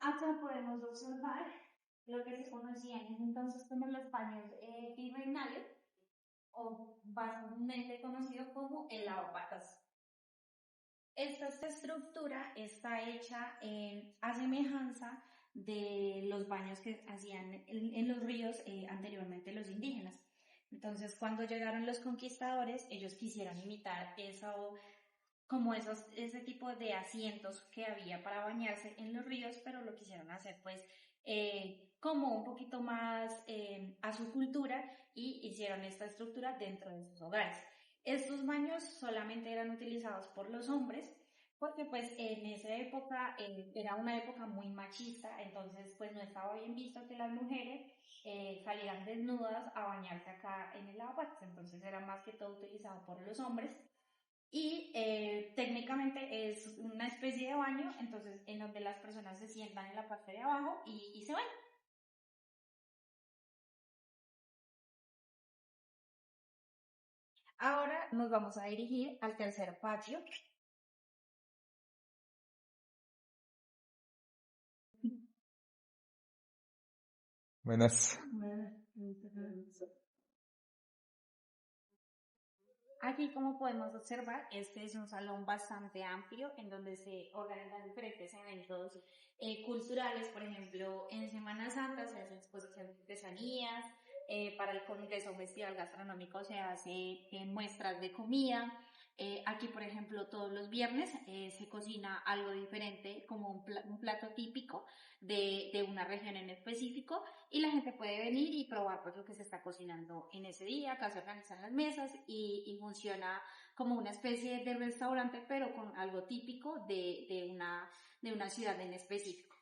Acá podemos observar lo que se conocía en ese entonces como los paños virreinales, o básicamente conocido como el lavapatas. Esta estructura está hecha a semejanza de los baños que hacían en los ríos anteriormente los indígenas. Entonces, cuando llegaron los conquistadores, ellos quisieron imitar ese tipo de asientos que había para bañarse en los ríos, pero lo quisieron hacer pues como un poquito más a su cultura y hicieron esta estructura dentro de sus hogares. Estos baños solamente eran utilizados por los hombres porque pues en esa época era una época muy machista, entonces pues no estaba bien visto que las mujeres salieran desnudas a bañarse acá en el lavapatas, entonces era más que todo utilizado por los hombres y técnicamente es una especie de baño, entonces en donde las personas se sientan en la parte de abajo y se bañan. Ahora nos vamos a dirigir al tercer patio. Buenas. Aquí, como podemos observar, este es un salón bastante amplio en donde se organizan diferentes eventos culturales. Por ejemplo, en Semana Santa se hacen exposiciones de artesanías, para el Congreso Festival Gastronómico se hace muestras de comida. Aquí, por ejemplo, todos los viernes se cocina algo diferente, como un plato típico de una región en específico, y la gente puede venir y probar pues lo que se está cocinando en ese día. Acá se organizan las mesas y funciona como una especie de restaurante, pero con algo típico de una ciudad en específico.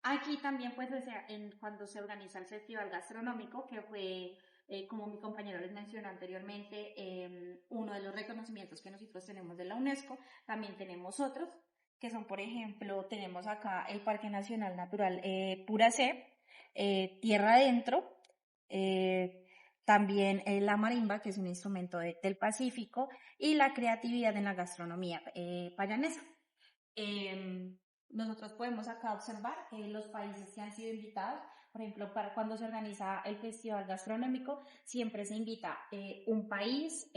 Aquí también pues cuando se organiza el Festival Gastronómico, que fue como mi compañero les mencionó anteriormente, uno de los reconocimientos que nosotros tenemos de la UNESCO, también tenemos otros, que son, por ejemplo, tenemos acá el Parque Nacional Natural Puracé, Tierra Adentro, también la marimba, que es un instrumento del Pacífico, y la creatividad en la gastronomía payanesa. Nosotros podemos acá observar los países que han sido invitados. Por ejemplo, para cuando se organiza el Festival Gastronómico, siempre se invita un país,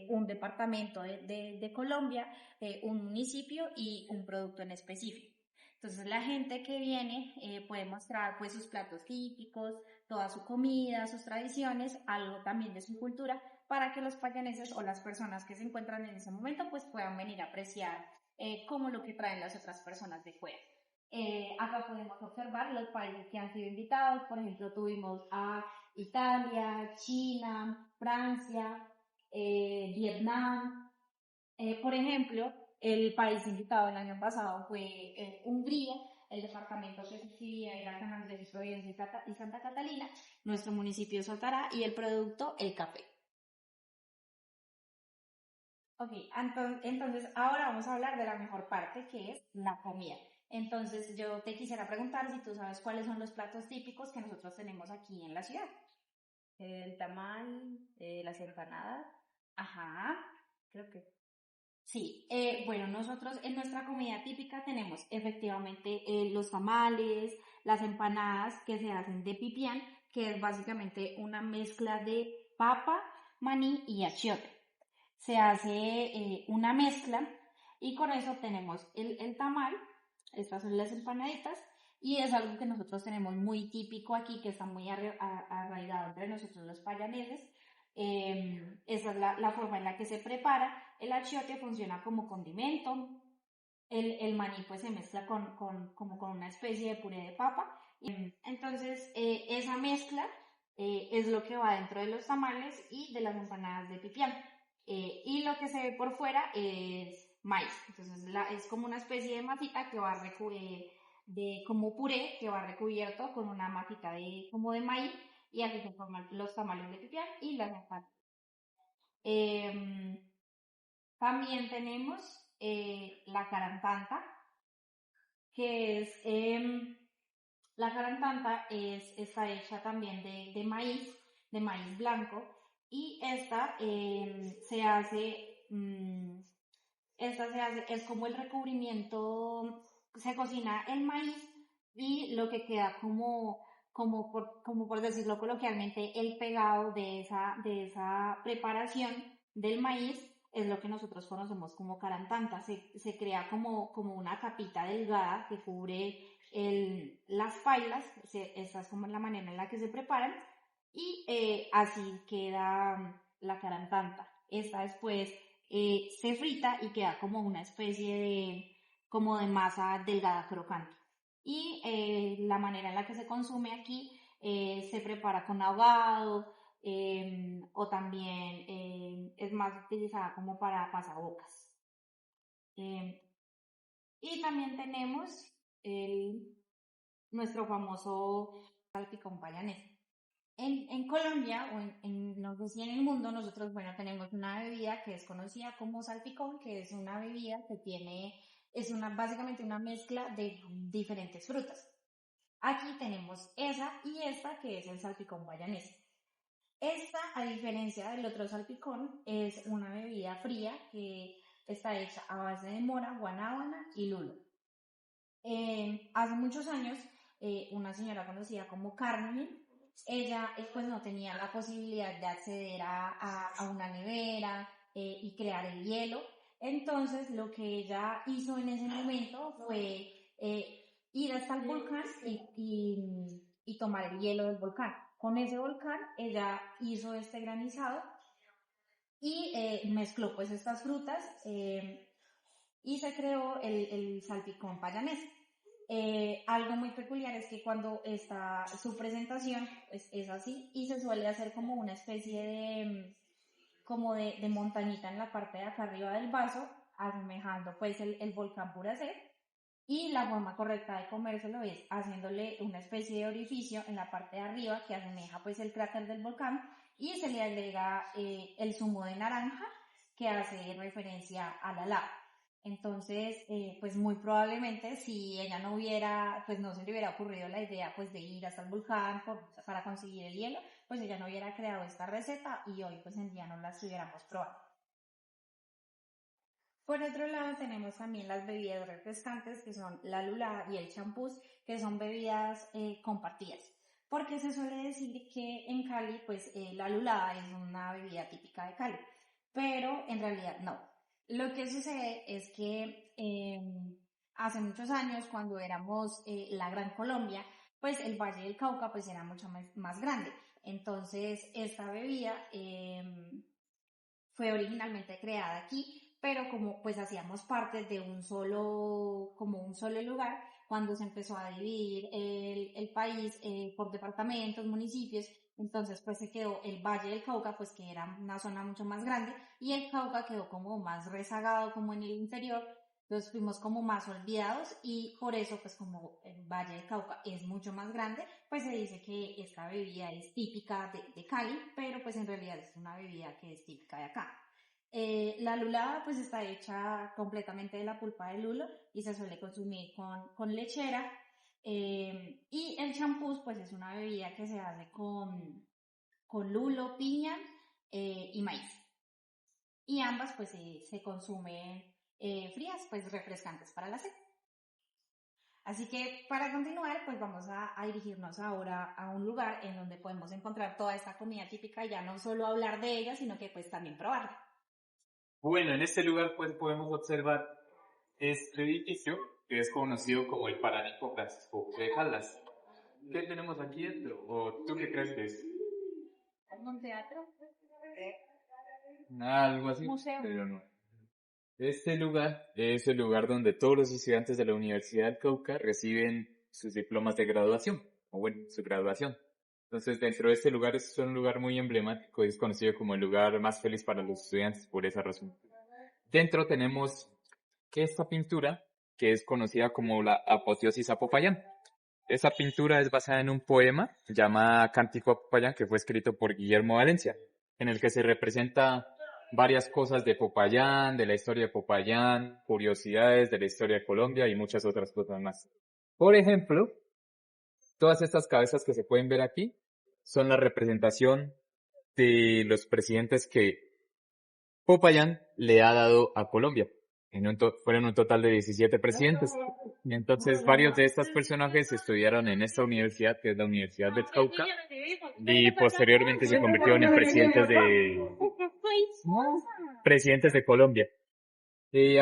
un departamento de Colombia, un municipio y un producto en específico. Entonces la gente que viene puede mostrar pues sus platos típicos, toda su comida, sus tradiciones, algo también de su cultura, para que los payaneses o las personas que se encuentran en ese momento pues puedan venir a apreciar como lo que traen las otras personas de fuera. Acá podemos observar los países que han sido invitados. Por ejemplo, tuvimos a Italia, China, Francia, Vietnam. Por ejemplo, el país invitado el año pasado fue Hungría. El departamento que se exhibía era San Andrés, Providencia y Santa Catalina. Nuestro municipio Sotará, y el producto, el café. Ok, entonces ahora vamos a hablar de la mejor parte, que es la comida. Entonces yo te quisiera preguntar si tú sabes cuáles son los platos típicos que nosotros tenemos aquí en la ciudad. El tamal, las empanadas. Ajá, creo que sí. Bueno, nosotros en nuestra comida típica tenemos efectivamente los tamales, las empanadas que se hacen de pipián, que es básicamente una mezcla de papa, maní y achiote. Se hace una mezcla y con eso tenemos el tamal, estas son las empanaditas, y es algo que nosotros tenemos muy típico aquí, que está muy arraigado entre nosotros los payaneses. Esa es la forma en la que se prepara. El achiote funciona como condimento, el maní pues se mezcla como con una especie de puré de papa. Entonces, esa mezcla es lo que va dentro de los tamales y de las empanadas de pipián. Y lo que se ve por fuera es maíz. Entonces, es como una especie de masita que va de como puré que va recubierto con una masita como de maíz y así se forman los tamales de pipián y las empanadas. Em, También tenemos la carantanta, que es la carantanta está hecha también de maíz blanco, y esta se hace, es como el recubrimiento, se cocina el maíz y lo que queda como por decirlo coloquialmente, el pegado de esa preparación del maíz es lo que nosotros conocemos como carantanta. Se crea como una capita delgada que cubre las pailas, esa es como la manera en la que se preparan, y así queda la carantanta. Esta después se frita y queda como una especie como de masa delgada crocante. Y la manera en la que se consume aquí se prepara con ahogado, o también es más utilizada como para pasabocas. Eh, y también tenemos nuestro famoso salpicón payanés. En Colombia, o no sé si en el mundo, nosotros, bueno, tenemos una bebida que es conocida como salpicón, que es una bebida que básicamente una mezcla de diferentes frutas. Aquí tenemos esa y esta, que es el salpicón guayanés. Esta, a diferencia del otro salpicón, es una bebida fría que está hecha a base de mora, guanábana y lulo. Hace muchos años, una señora conocida como Carmen, ella pues no tenía la posibilidad de acceder a una nevera y crear el hielo. Entonces lo que ella hizo en ese momento fue ir hasta el volcán y tomar el hielo del volcán. Con ese volcán ella hizo este granizado y mezcló pues estas frutas y se creó el salpicón payanés. Algo muy peculiar es que cuando está su presentación pues, es así, y se suele hacer como una especie de montañita en la parte de acá arriba del vaso, asemejando pues el volcán Puracé, y la forma correcta de comérselo es haciéndole una especie de orificio en la parte de arriba que asemeja pues el cráter del volcán, y se le agrega el zumo de naranja que hace referencia a la lava. Entonces, pues muy probablemente si ella no hubiera, pues no se le hubiera ocurrido la idea pues de ir hasta el volcán para conseguir el hielo, pues ella no hubiera creado esta receta y hoy pues en día no la estuviéramos probando. Por otro lado tenemos también las bebidas refrescantes, que son la lulá y el champús, que son bebidas compartidas. Porque se suele decir que en Cali pues la lulá es una bebida típica de Cali, pero en realidad no. Lo que sucede es que hace muchos años, cuando éramos la Gran Colombia, pues el Valle del Cauca pues era mucho más grande. Entonces esta bebida fue originalmente creada aquí, pero como pues hacíamos parte de como un solo lugar, cuando se empezó a dividir el país por departamentos, municipios, entonces pues se quedó el Valle del Cauca, pues que era una zona mucho más grande, y el Cauca quedó como más rezagado como en el interior. Entonces fuimos como más olvidados, y por eso pues como el Valle del Cauca es mucho más grande, pues se dice que esta bebida es típica de Cali, pero pues en realidad es una bebida que es típica de acá. La lulada pues está hecha completamente de la pulpa del lulo y se suele consumir con lechera. Y el champús pues es una bebida que se hace con lulo, piña y maíz. Y ambas pues se consumen frías, pues refrescantes para la sed. Así que para continuar, pues vamos a dirigirnos ahora a un lugar en donde podemos encontrar toda esta comida típica y ya no solo hablar de ella, sino que pues también probarla. Bueno, en este lugar pues podemos observar este edificio que es conocido como el Paraninfo Francisco José de Caldas. ¿Qué tenemos aquí dentro? ¿O tú qué crees que es? ¿Un teatro? Algo así, Museo. pero no. Este lugar es el lugar donde todos los estudiantes de la Universidad del Cauca reciben sus diplomas de graduación, o bueno, su graduación. Entonces, dentro de este lugar es un lugar muy emblemático y es conocido como el lugar más feliz para los estudiantes por esa razón. Dentro tenemos esta pintura que es conocida como la Apoteosis a Popayán. Esa pintura es basada en un poema llamado Cántico a Popayán que fue escrito por Guillermo Valencia, en el que se representa varias cosas de Popayán, de la historia de Popayán, curiosidades de la historia de Colombia y muchas otras cosas más. Por ejemplo, todas estas cabezas que se pueden ver aquí son la representación de los presidentes que Popayán le ha dado a Colombia. Fueron un total de 17 presidentes. Y entonces varios de estos personajes estudiaron en esta universidad, que es la Universidad del Cauca, y posteriormente se convirtieron en presidentes de Colombia.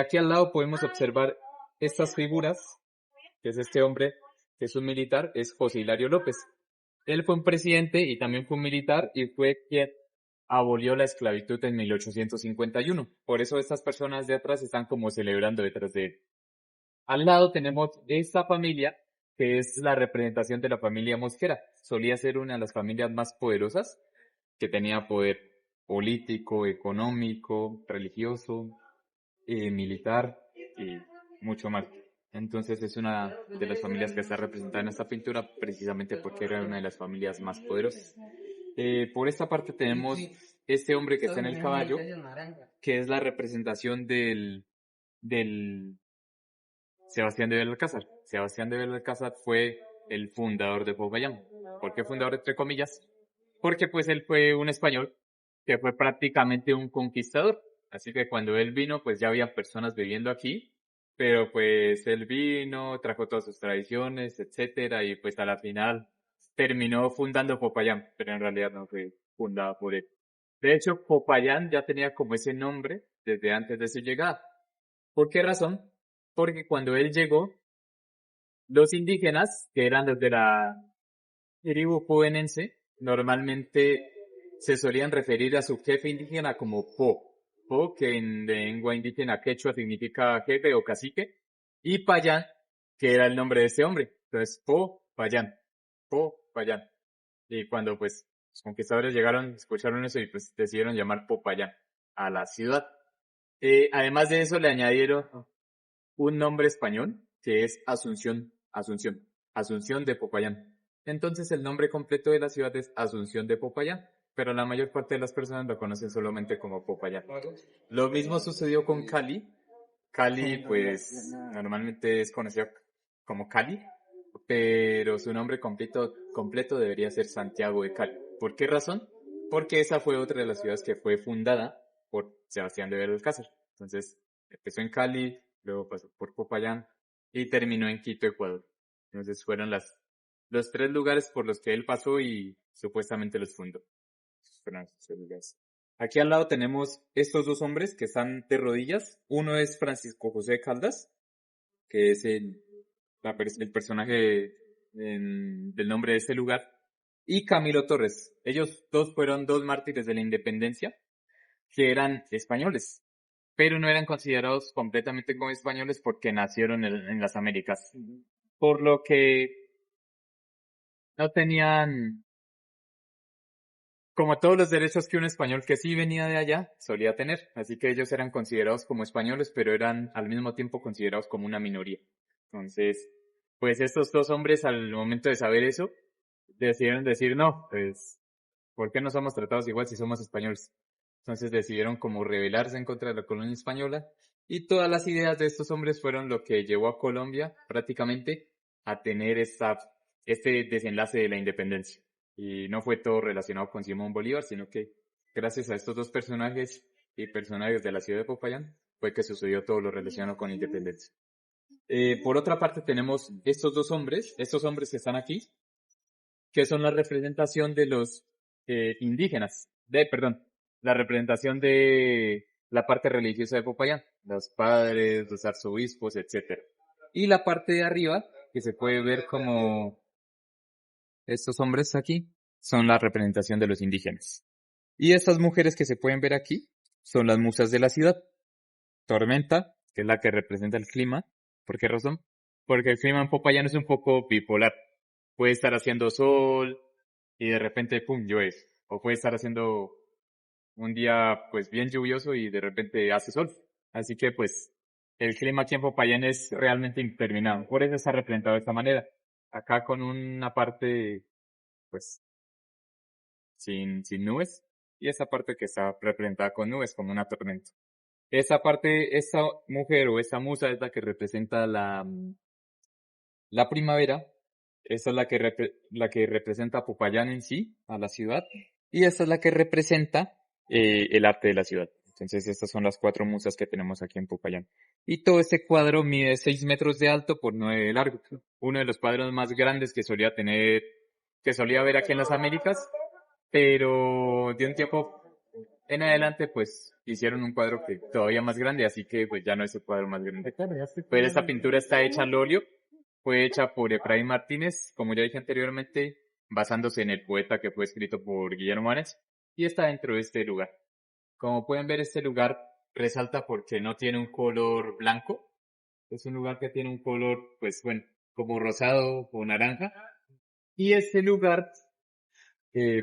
Aquí al lado podemos observar estas figuras, que es este hombre, que es un militar, es José Hilario López. Él fue un presidente y también fue un militar y fue quien abolió la esclavitud en 1851. Por eso estas personas de atrás están como celebrando detrás de él. Al lado tenemos esta familia, que es la representación de la familia Mosquera. Solía ser una de las familias más poderosas, que tenía poder político, económico, religioso, militar y mucho más. Entonces es una de las familias que está representada en esta pintura precisamente porque era una de las familias más poderosas. Por esta parte tenemos este hombre que está en el caballo, que es la representación del Sebastián de Belalcázar. Sebastián de Belalcázar fue el fundador de Popayán. ¿Por qué fundador entre comillas? Porque pues él fue un español que fue prácticamente un conquistador. Así que cuando él vino, pues ya había personas viviendo aquí, pero pues él vino, trajo todas sus tradiciones, etcétera, y pues a la final terminó fundando Popayán, pero en realidad no fue fundada por él. De hecho, Popayán ya tenía como ese nombre desde antes de su llegada. ¿Por qué razón? Porque cuando él llegó, los indígenas, que eran los de la tribu puenense, normalmente se solían referir a su jefe indígena como Po. Po, que en lengua indígena quechua significa jefe o cacique, y Payán, que era el nombre de ese hombre. Entonces, Po, Payán. Po, Payán. Y cuando pues los conquistadores llegaron, escucharon eso y pues decidieron llamar Popayán a la ciudad. Además de eso le añadieron un nombre español que es Asunción de Popayán. Entonces el nombre completo de la ciudad es Asunción de Popayán, pero la mayor parte de las personas lo conocen solamente como Popayán. Lo mismo sucedió con Cali. Cali pues normalmente es conocido como Cali, pero su nombre completo debería ser Santiago de Cali. ¿Por qué razón? Porque esa fue otra de las ciudades que fue fundada por Sebastián de Belalcázar. Entonces empezó en Cali, luego pasó por Popayán y terminó en Quito, Ecuador. Entonces fueron los tres lugares por los que él pasó y supuestamente los fundó. Fueron los tres lugares. Aquí al lado tenemos estos dos hombres que están de rodillas. Uno es Francisco José Caldas, que es el personaje del nombre de este lugar, y Camilo Torres. Ellos dos fueron dos mártires de la independencia que eran españoles, pero no eran considerados completamente como españoles porque nacieron en las Américas, por lo que no tenían como todos los derechos que un español que sí venía de allá solía tener. Así que ellos eran considerados como españoles, pero eran al mismo tiempo considerados como una minoría. Entonces, pues estos dos hombres al momento de saber eso, decidieron decir, no, pues, ¿por qué no somos tratados igual si somos españoles? Entonces decidieron como rebelarse en contra de la colonia española y todas las ideas de estos hombres fueron lo que llevó a Colombia prácticamente a tener este desenlace de la independencia. Y no fue todo relacionado con Simón Bolívar, sino que gracias a estos dos personajes y personajes de la ciudad de Popayán fue que sucedió todo lo relacionado con independencia. Por otra parte tenemos estos hombres que están aquí, que son la representación de los indígenas, la representación de la parte religiosa de Popayán, los padres, los arzobispos, etcétera. Y la parte de arriba, que se puede ver como estos hombres aquí, son la representación de los indígenas. Y estas mujeres que se pueden ver aquí son las musas de la ciudad. Tormenta, que es la que representa el clima. ¿Por qué razón? Porque el clima en Popayán es un poco bipolar. Puede estar haciendo sol y de repente, pum, llueve. O puede estar haciendo un día, pues, bien lluvioso y de repente hace sol. Así que, pues, el clima aquí en Popayán es realmente impermeable. Por eso está representado de esta manera. Acá con una parte, pues, sin nubes. Y esa parte que está representada con nubes, como una tormenta. Esa parte, esa mujer o esa musa es la que representa la primavera. Esa es la que representa a Popayán en sí, a la ciudad. Y esta es la que representa el arte de la ciudad. Entonces estas son las 4 musas que tenemos aquí en Popayán. Y todo este cuadro mide 6 metros de alto por 9 de largo. Uno de los cuadros más grandes que solía ver aquí en las Américas. Pero de un tiempo en adelante, pues, hicieron un cuadro que todavía más grande, así que pues ya no es el cuadro más grande. Pero esta pintura está hecha al óleo, fue hecha por Efraín Martínez, como ya dije anteriormente, basándose en el poeta que fue escrito por Guillermo Ares, y está dentro de este lugar. Como pueden ver, este lugar resalta porque no tiene un color blanco, es un lugar que tiene un color, pues bueno, como rosado o naranja, y este lugar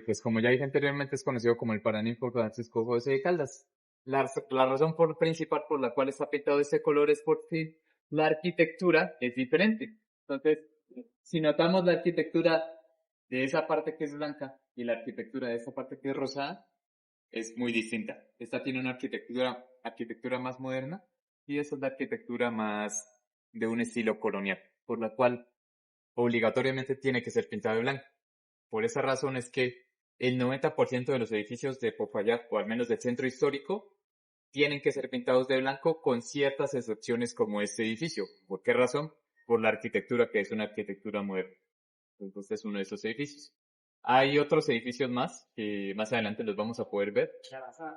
pues como ya dije anteriormente, es conocido como el Paraninfo Francisco José de Caldas. La razón principal por la cual está pintado ese color es porque la arquitectura es diferente. Entonces, si notamos la arquitectura de esa parte que es blanca y la arquitectura de esta parte que es rosada, es muy distinta. Esta tiene una arquitectura más moderna y esa es la arquitectura más de un estilo colonial, por la cual obligatoriamente tiene que ser pintado de blanco. Por esa razón es que el 90% de los edificios de Popayán, o al menos del centro histórico, tienen que ser pintados de blanco con ciertas excepciones como este edificio. ¿Por qué razón? Por la arquitectura, que es una arquitectura moderna. Entonces es uno de esos edificios. Hay otros edificios más, que más adelante los vamos a poder ver,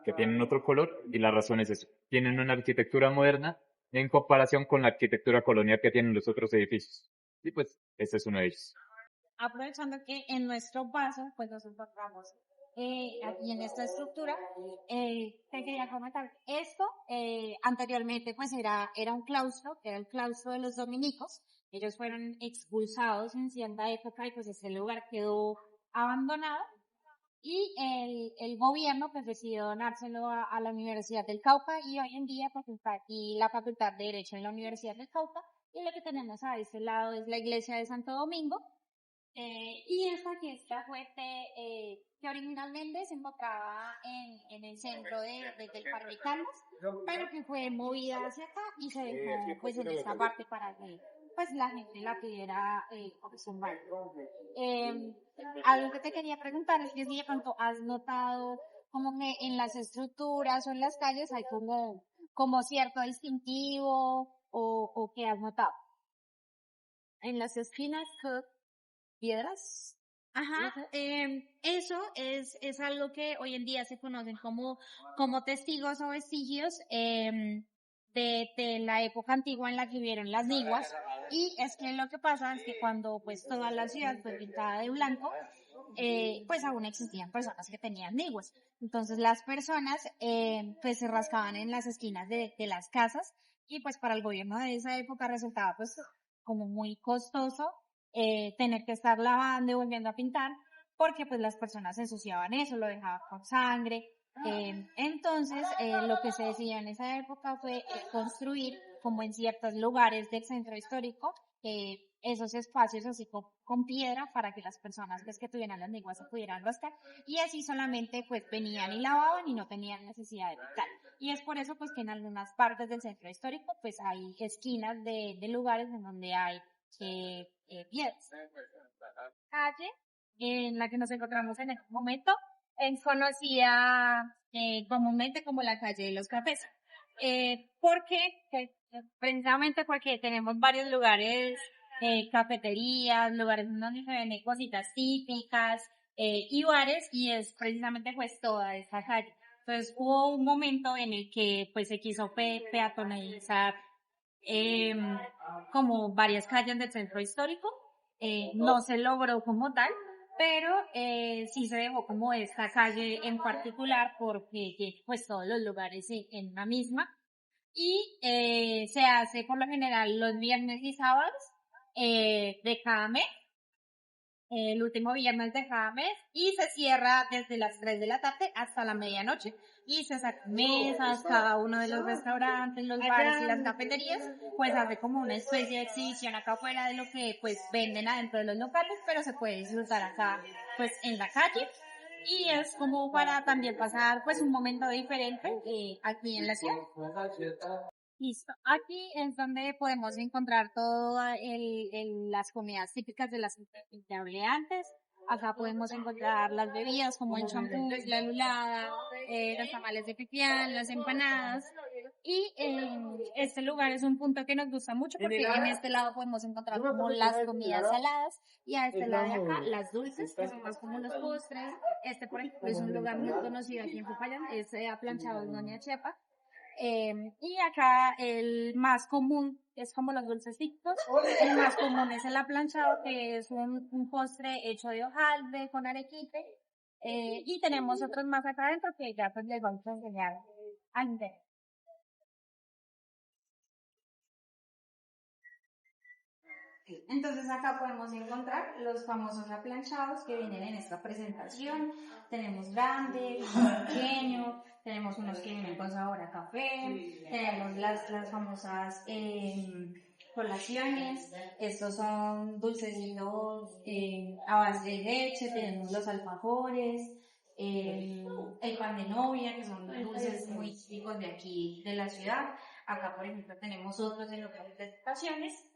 que tienen otro color, y la razón es eso. Tienen una arquitectura moderna en comparación con la arquitectura colonial que tienen los otros edificios. Y pues, este es uno de ellos. Aprovechando que en nuestro paso, pues nos encontramos aquí en esta estructura, te quería comentar, esto anteriormente pues era un claustro, que era el claustro de los dominicos. Ellos fueron expulsados en cierta época y pues este lugar quedó abandonado y el gobierno pues decidió donárselo a la Universidad del Cauca y hoy en día pues está aquí la Facultad de Derecho en la Universidad del Cauca y lo que tenemos a este lado es la iglesia de Santo Domingo. Y esta fuente que originalmente se encontraba en el centro del Parque Caldas, pero que fue movida hacia acá y se dejó pues en esta parte para que pues la gente la pudiera observar. Algo que te quería preguntar es que si de pronto has notado como que en las estructuras o en las calles hay como cierto distintivo o que has notado. En las esquinas, piedras. Ajá, eso es algo que hoy en día se conocen como testigos o vestigios de la época antigua en la que vivieron las niguas. Y es que lo que pasa es que cuando pues toda la ciudad fue pintada de blanco, pues aún existían personas que tenían niguas. Entonces las personas pues se rascaban en las esquinas de las casas y pues para el gobierno de esa época resultaba pues como muy costoso tener que estar lavando y volviendo a pintar, porque pues las personas ensuciaban eso, lo dejaban con sangre. Entonces, lo que se decidió en esa época fue construir, como en ciertos lugares del centro histórico, esos espacios así con piedra para que las personas pues que tuvieran las lenguas se pudieran rascar y así solamente pues venían y lavaban y no tenían necesidad de picar. Y es por eso pues que en algunas partes del centro histórico pues hay esquinas de lugares en donde hay piedras. Calle en la que nos encontramos en este momento es conocida comúnmente como la calle de los cafés. Porque precisamente porque tenemos varios lugares, cafeterías, lugares donde se venden cositas típicas y bares y es precisamente pues toda esa calle. Entonces hubo un momento en el que pues se quiso peatonalizar como varias calles del centro histórico. No se logró como tal, pero sí se dejó como esta calle en particular porque pues todos los lugares en la misma y se hace por lo general los viernes y sábados de cada mes, el último viernes de cada mes y se cierra desde las 3 de la tarde hasta la medianoche y se sacan mesas, cada uno de los restaurantes, los bares y las cafeterías pues hace como una especie de exhibición acá afuera de lo que pues venden adentro de los locales, pero se puede disfrutar acá pues en la calle y es como para también pasar pues un momento diferente aquí en la ciudad. Listo. Aquí es donde podemos encontrar todas las comidas típicas de las que hablé antes. Acá podemos encontrar las bebidas como el champús, la lulada, los tamales de pipián, las empanadas. Y este lugar es un punto que nos gusta mucho porque en este lado podemos encontrar como las comidas saladas y a este lado de acá las dulces, que son más como los postres. Este, por ejemplo, es un lugar muy conocido aquí en Popayán, es aplanchado Doña Chepa. Y acá el más común es como los dulcecitos. El más común es el aplanchado, que es un postre hecho de hojaldre con arequipe. Y tenemos otros más acá adentro que ya pues les vamos a enseñar al interés. Entonces acá podemos encontrar los famosos aplanchados que vienen en esta presentación. Tenemos grande, pequeño, tenemos unos que vienen con sabor a café, tenemos las famosas colaciones, estos son dulcecitos a base de leche, tenemos los alfajores, el pan de novia, que son dulces muy típicos de aquí, de la ciudad. Acá, por ejemplo, tenemos otros en locales de presentaciones.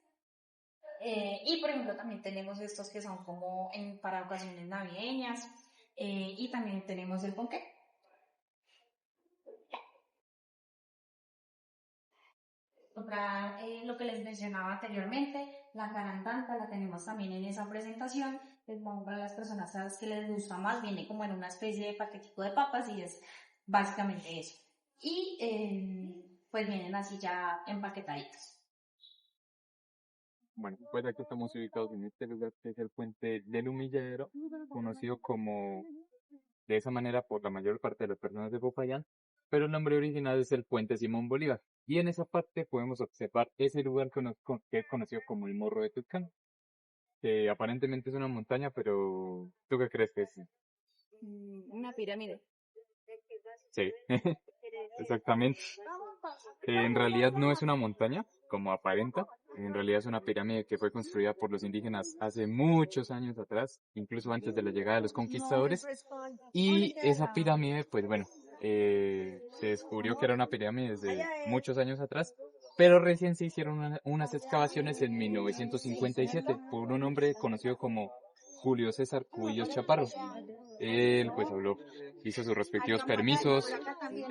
Y por ejemplo también tenemos estos que son como para ocasiones navideñas y también tenemos el ponqué. Lo que les mencionaba anteriormente, la jarantanta la tenemos también en esa presentación. Es bueno para las personas a las que les gusta más, viene como en una especie de paquetico de papas y es básicamente eso. Y pues vienen así ya empaquetaditos. Bueno, pues aquí estamos ubicados en este lugar que es el Puente del Humilladero, conocido como de esa manera por la mayor parte de las personas de Popayán, pero el nombre original es el Puente Simón Bolívar. Y en esa parte podemos observar ese lugar que es conocido como el Morro de Tucán, que aparentemente es una montaña, pero ¿tú qué crees que es? Una pirámide. Sí, exactamente. En realidad no es una montaña, como aparenta. En realidad es una pirámide que fue construida por los indígenas hace muchos años atrás, incluso antes de la llegada de los conquistadores. Y esa pirámide, pues bueno, se descubrió que era una pirámide desde muchos años atrás, pero recién se hicieron unas excavaciones en 1957 por un hombre conocido como Julio César Cubillos Chaparro. Él pues hizo sus respectivos permisos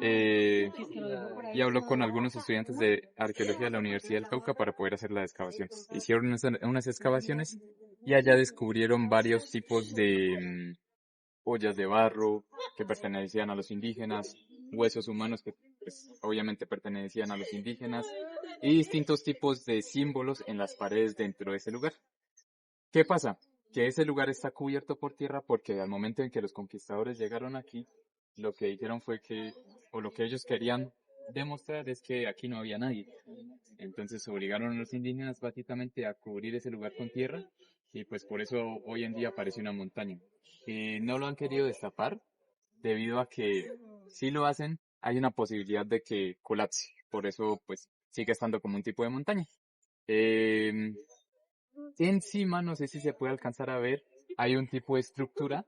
y habló con algunos estudiantes de arqueología de la Universidad del Cauca para poder hacer las excavaciones. Hicieron unas excavaciones y allá descubrieron varios tipos de ollas de barro que pertenecían a los indígenas, huesos humanos que pues, obviamente pertenecían a los indígenas y distintos tipos de símbolos en las paredes dentro de ese lugar. ¿Qué pasa? Que ese lugar está cubierto por tierra porque al momento en que los conquistadores llegaron aquí, lo que dijeron fue o lo que ellos querían demostrar es que aquí no había nadie. Entonces obligaron a los indígenas básicamente a cubrir ese lugar con tierra y pues por eso hoy en día parece una montaña. No lo han querido destapar debido a que si lo hacen hay una posibilidad de que colapse. Por eso pues sigue estando como un tipo de montaña. Encima, no sé si se puede alcanzar a ver, hay un tipo de estructura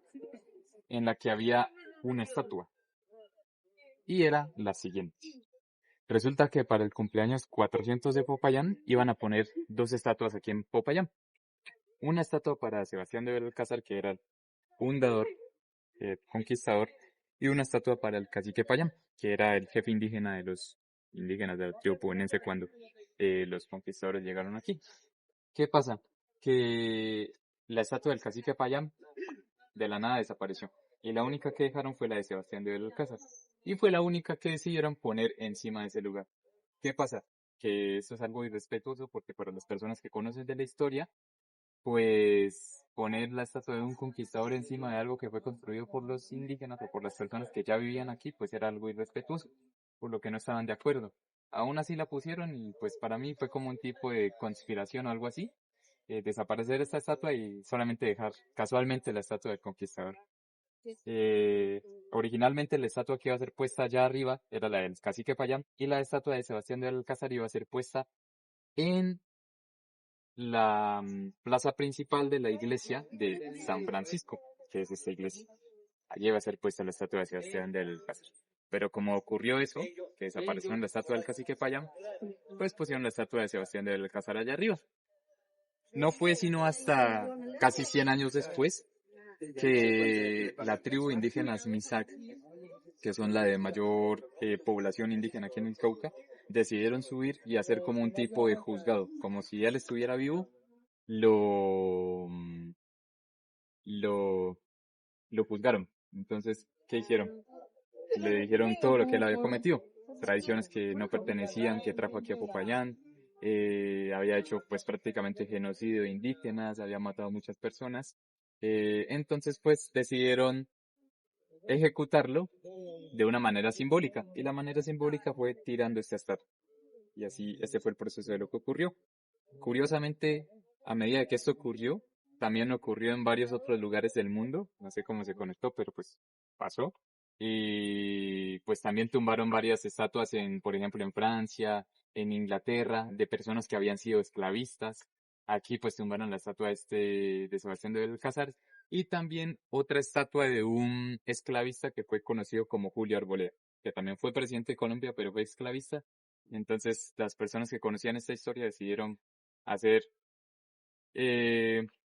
en la que había una estatua. Y era la siguiente. Resulta que para el cumpleaños 400 de Popayán iban a poner dos estatuas aquí en Popayán. Una estatua para Sebastián de Belalcázar, que era el fundador, conquistador, y una estatua para el cacique Payán, que era el jefe indígena de los indígenas de la tribu puenense cuando los conquistadores llegaron aquí. ¿Qué pasa? Que la estatua del cacique Payán de la nada desapareció. Y la única que dejaron fue la de Sebastián de Belalcázar. Y fue la única que decidieron poner encima de ese lugar. ¿Qué pasa? Que eso es algo irrespetuoso porque para las personas que conocen de la historia, pues poner la estatua de un conquistador encima de algo que fue construido por los indígenas o por las personas que ya vivían aquí, pues era algo irrespetuoso, por lo que no estaban de acuerdo. Aún así la pusieron y pues para mí fue como un tipo de conspiración o algo así, desaparecer esta estatua y solamente dejar casualmente la estatua del conquistador. Eh, Originalmente la estatua que iba a ser puesta allá arriba era la del cacique Payán y la estatua de Sebastián del Alcázar iba a ser puesta en la plaza principal de la iglesia de San Francisco, que es esta iglesia. Allí iba a ser puesta la estatua de Sebastián del Alcázar. Pero como ocurrió eso, que desaparecieron la estatua del cacique Payán, pues pusieron la estatua de Sebastián del Alcázar allá arriba. No fue sino hasta casi 100 años después que la tribu indígena Misak, que son la de mayor población indígena aquí en el Cauca, decidieron subir y hacer como un tipo de juzgado, como si él estuviera vivo, lo, lo, lo juzgaron. Entonces, ¿qué hicieron? Le dijeron todo lo que él había cometido, tradiciones que no pertenecían, que trajo aquí a Popayán, había hecho pues prácticamente genocidio de indígenas, había matado a muchas personas. Entonces pues decidieron ejecutarlo de una manera simbólica y la manera simbólica fue tirando esta estatua. Y así este fue el proceso de lo que ocurrió. Curiosamente, a medida que esto ocurrió, también ocurrió en varios otros lugares del mundo, no sé cómo se conectó, pero pues pasó. Y pues también tumbaron varias estatuas en, por ejemplo, en Francia, en Inglaterra, de personas que habían sido esclavistas. Aquí pues tumbaron la estatua de Sebastián de Belalcázar y también otra estatua de un esclavista que fue conocido como Julio Arboleda, que también fue presidente de Colombia, pero fue esclavista. Entonces las personas que conocían esta historia decidieron hacer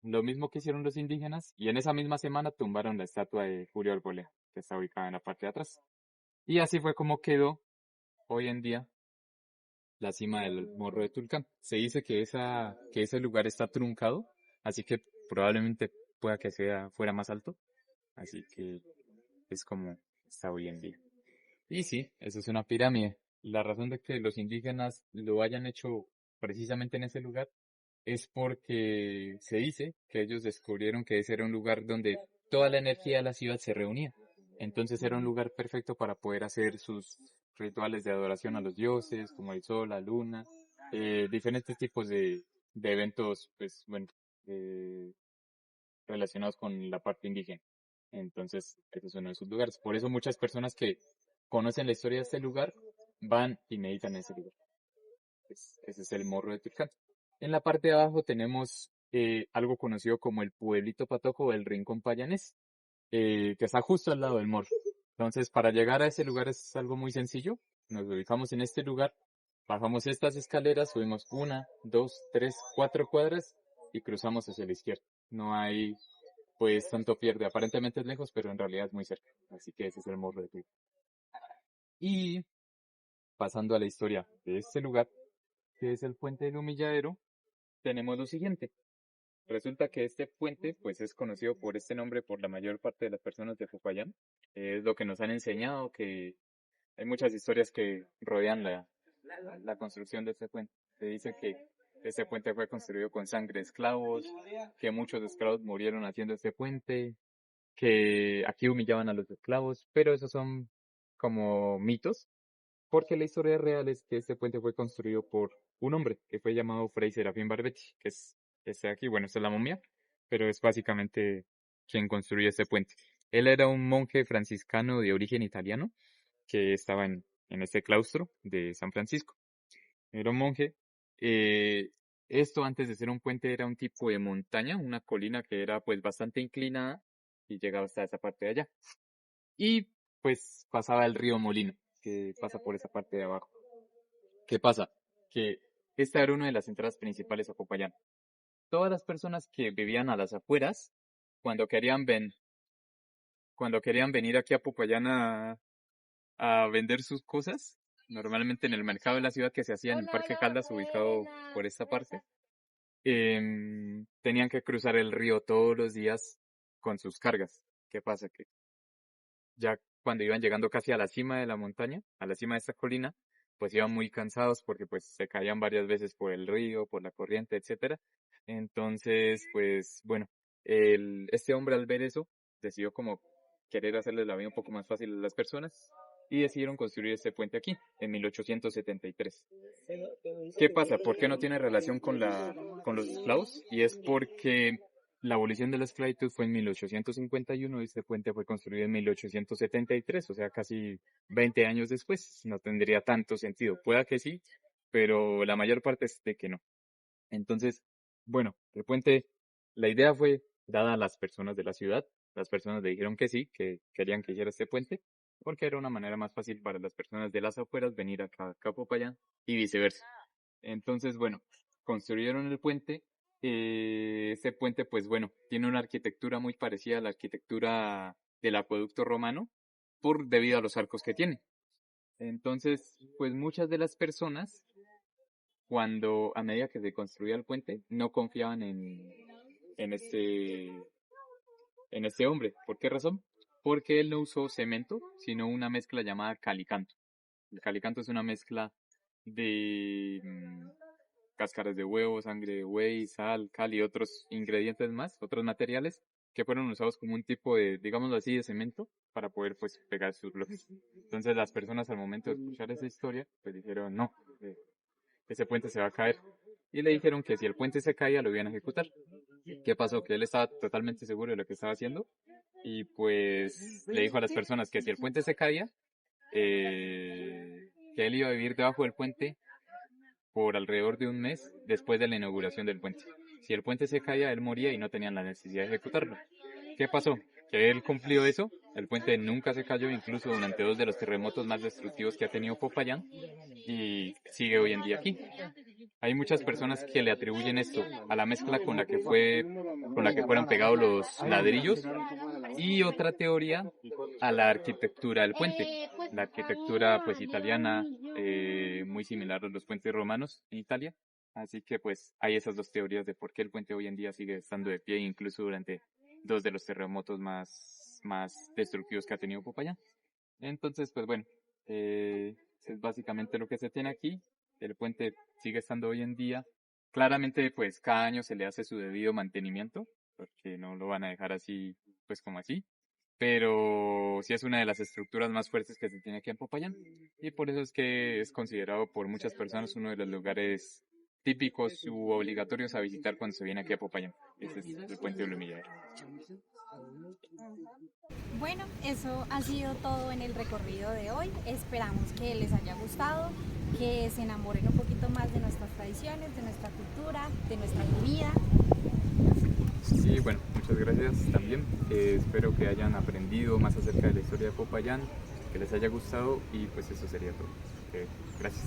lo mismo que hicieron los indígenas y en esa misma semana tumbaron la estatua de Julio Arboleda, que está ubicada en la parte de atrás. Y así fue como quedó hoy en día la cima del Morro de Tulcán. Se dice que ese lugar está truncado, así que probablemente pueda que fuera más alto. Así que es como está hoy en día. Y sí, eso es una pirámide. La razón de que los indígenas lo hayan hecho precisamente en ese lugar es porque se dice que ellos descubrieron que ese era un lugar donde toda la energía de la ciudad se reunía. Entonces era un lugar perfecto para poder hacer sus rituales de adoración a los dioses, como el sol, la luna, diferentes tipos de eventos, pues bueno, eh, relacionados con la parte indígena. Entonces, ese es uno de sus lugares. Por eso muchas personas que conocen la historia de este lugar van y meditan en ese lugar. Pues, ese es el Morro de Tulcán. En la parte de abajo tenemos algo conocido como el Pueblito Patojo o el Rincón Payanés, que está justo al lado del morro. Entonces, para llegar a ese lugar es algo muy sencillo. Nos ubicamos en este lugar, bajamos estas escaleras, subimos 1, 2, 3, 4 cuadras y cruzamos hacia la izquierda. No hay, pues, tanto pierde. Aparentemente es lejos, pero en realidad es muy cerca. Así que ese es el Morro de Tulcán. Y pasando a la historia de este lugar, que es el Puente del Humilladero, tenemos lo siguiente. Resulta que este puente, pues es conocido por este nombre por la mayor parte de las personas de Popayán. Es lo que nos han enseñado, que hay muchas historias que rodean la construcción de este puente. Se dice que este puente fue construido con sangre de esclavos, que muchos esclavos murieron haciendo este puente, que aquí humillaban a los esclavos, pero esos son como mitos, porque la historia real es que este puente fue construido por un hombre que fue llamado Fray Serafín Barbetti, que es este de aquí, bueno, esta es la momia, pero es básicamente quien construyó este puente. Él era un monje franciscano de origen italiano que estaba en este claustro de San Francisco. Era un monje, eh, Esto antes de ser un puente era un tipo de montaña, una colina que era pues bastante inclinada y llegaba hasta esa parte de allá. Y pues pasaba el río Molino, que pasa por esa parte de abajo. ¿Qué pasa? Que esta era una de las entradas principales a Popayán. Todas las personas que vivían a las afueras, cuando querían cuando querían venir aquí a Popayán a vender sus cosas, normalmente en el mercado de la ciudad que se hacía en el Parque Caldas, ubicado por esta parte, tenían que cruzar el río todos los días con sus cargas. ¿Qué pasa? Que ya cuando iban llegando casi a la cima de la montaña, a la cima de esta colina, pues iban muy cansados porque pues se caían varias veces por el río, por la corriente, etcétera. Entonces, pues bueno, este hombre al ver eso decidió como querer hacerles la vida un poco más fácil a las personas y decidieron construir este puente aquí en 1873. ¿Qué pasa? ¿Por qué no tiene relación con con los esclavos? Y es porque la abolición de la esclavitud fue en 1851 y este puente fue construido en 1873, o sea, casi 20 años después. No tendría tanto sentido. Pueda que sí, pero la mayor parte es de que no. Entonces, bueno, el puente, la idea fue dada a las personas de la ciudad. Las personas le dijeron que sí, que querían que hiciera este puente, porque era una manera más fácil para las personas de las afueras venir acá a Popayán y viceversa. Entonces, bueno, construyeron el puente. Este puente, pues bueno, tiene una arquitectura muy parecida a la arquitectura del acueducto romano, debido a los arcos que tiene. Entonces, pues muchas de las personas, a medida que se construía el puente, no confiaban en este hombre. ¿Por qué razón? Porque él no usó cemento, sino una mezcla llamada calicanto. El calicanto es una mezcla de cáscaras de huevo, sangre de buey, sal, cal y otros ingredientes más, otros materiales que fueron usados como un tipo de, digámoslo así, de cemento para poder pues pegar sus bloques. Entonces las personas al momento de escuchar esa historia pues dijeron no, ese puente se va a caer. Y le dijeron que si el puente se caía lo iban a ejecutar. ¿Qué pasó? Que él estaba totalmente seguro de lo que estaba haciendo y pues le dijo a las personas que si el puente se caía, que él iba a vivir debajo del puente por alrededor de un mes después de la inauguración del puente. Si el puente se caía, él moría y no tenían la necesidad de ejecutarlo. ¿Qué pasó? Que él cumplió eso, el puente nunca se cayó, incluso durante 2 de los terremotos más destructivos que ha tenido Popayán, y sigue hoy en día aquí. Hay muchas personas que le atribuyen esto a la mezcla con la que fueron pegados los ladrillos, y otra teoría a la arquitectura del puente. La arquitectura pues italiana, muy similar a los puentes romanos en Italia. Así que pues hay esas dos teorías de por qué el puente hoy en día sigue estando de pie, incluso durante 2 de los terremotos más destructivos que ha tenido Popayán. Entonces pues bueno, es básicamente lo que se tiene aquí. El puente sigue estando hoy en día. Claramente pues cada año se le hace su debido mantenimiento, porque no lo van a dejar así pues como así. Pero sí es una de las estructuras más fuertes que se tiene aquí en Popayán, y por eso es que es considerado por muchas personas uno de los lugares típicos u obligatorios a visitar cuando se viene aquí a Popayán. Ese es el puente del Humilladero. Bueno, eso ha sido todo en el recorrido de hoy. Esperamos que les haya gustado, que se enamoren un poquito más de nuestras tradiciones, de nuestra cultura, de nuestra comida. Sí, bueno, muchas gracias también. Espero que hayan aprendido más acerca de la historia de Popayán, que les haya gustado, y pues eso sería todo. Gracias.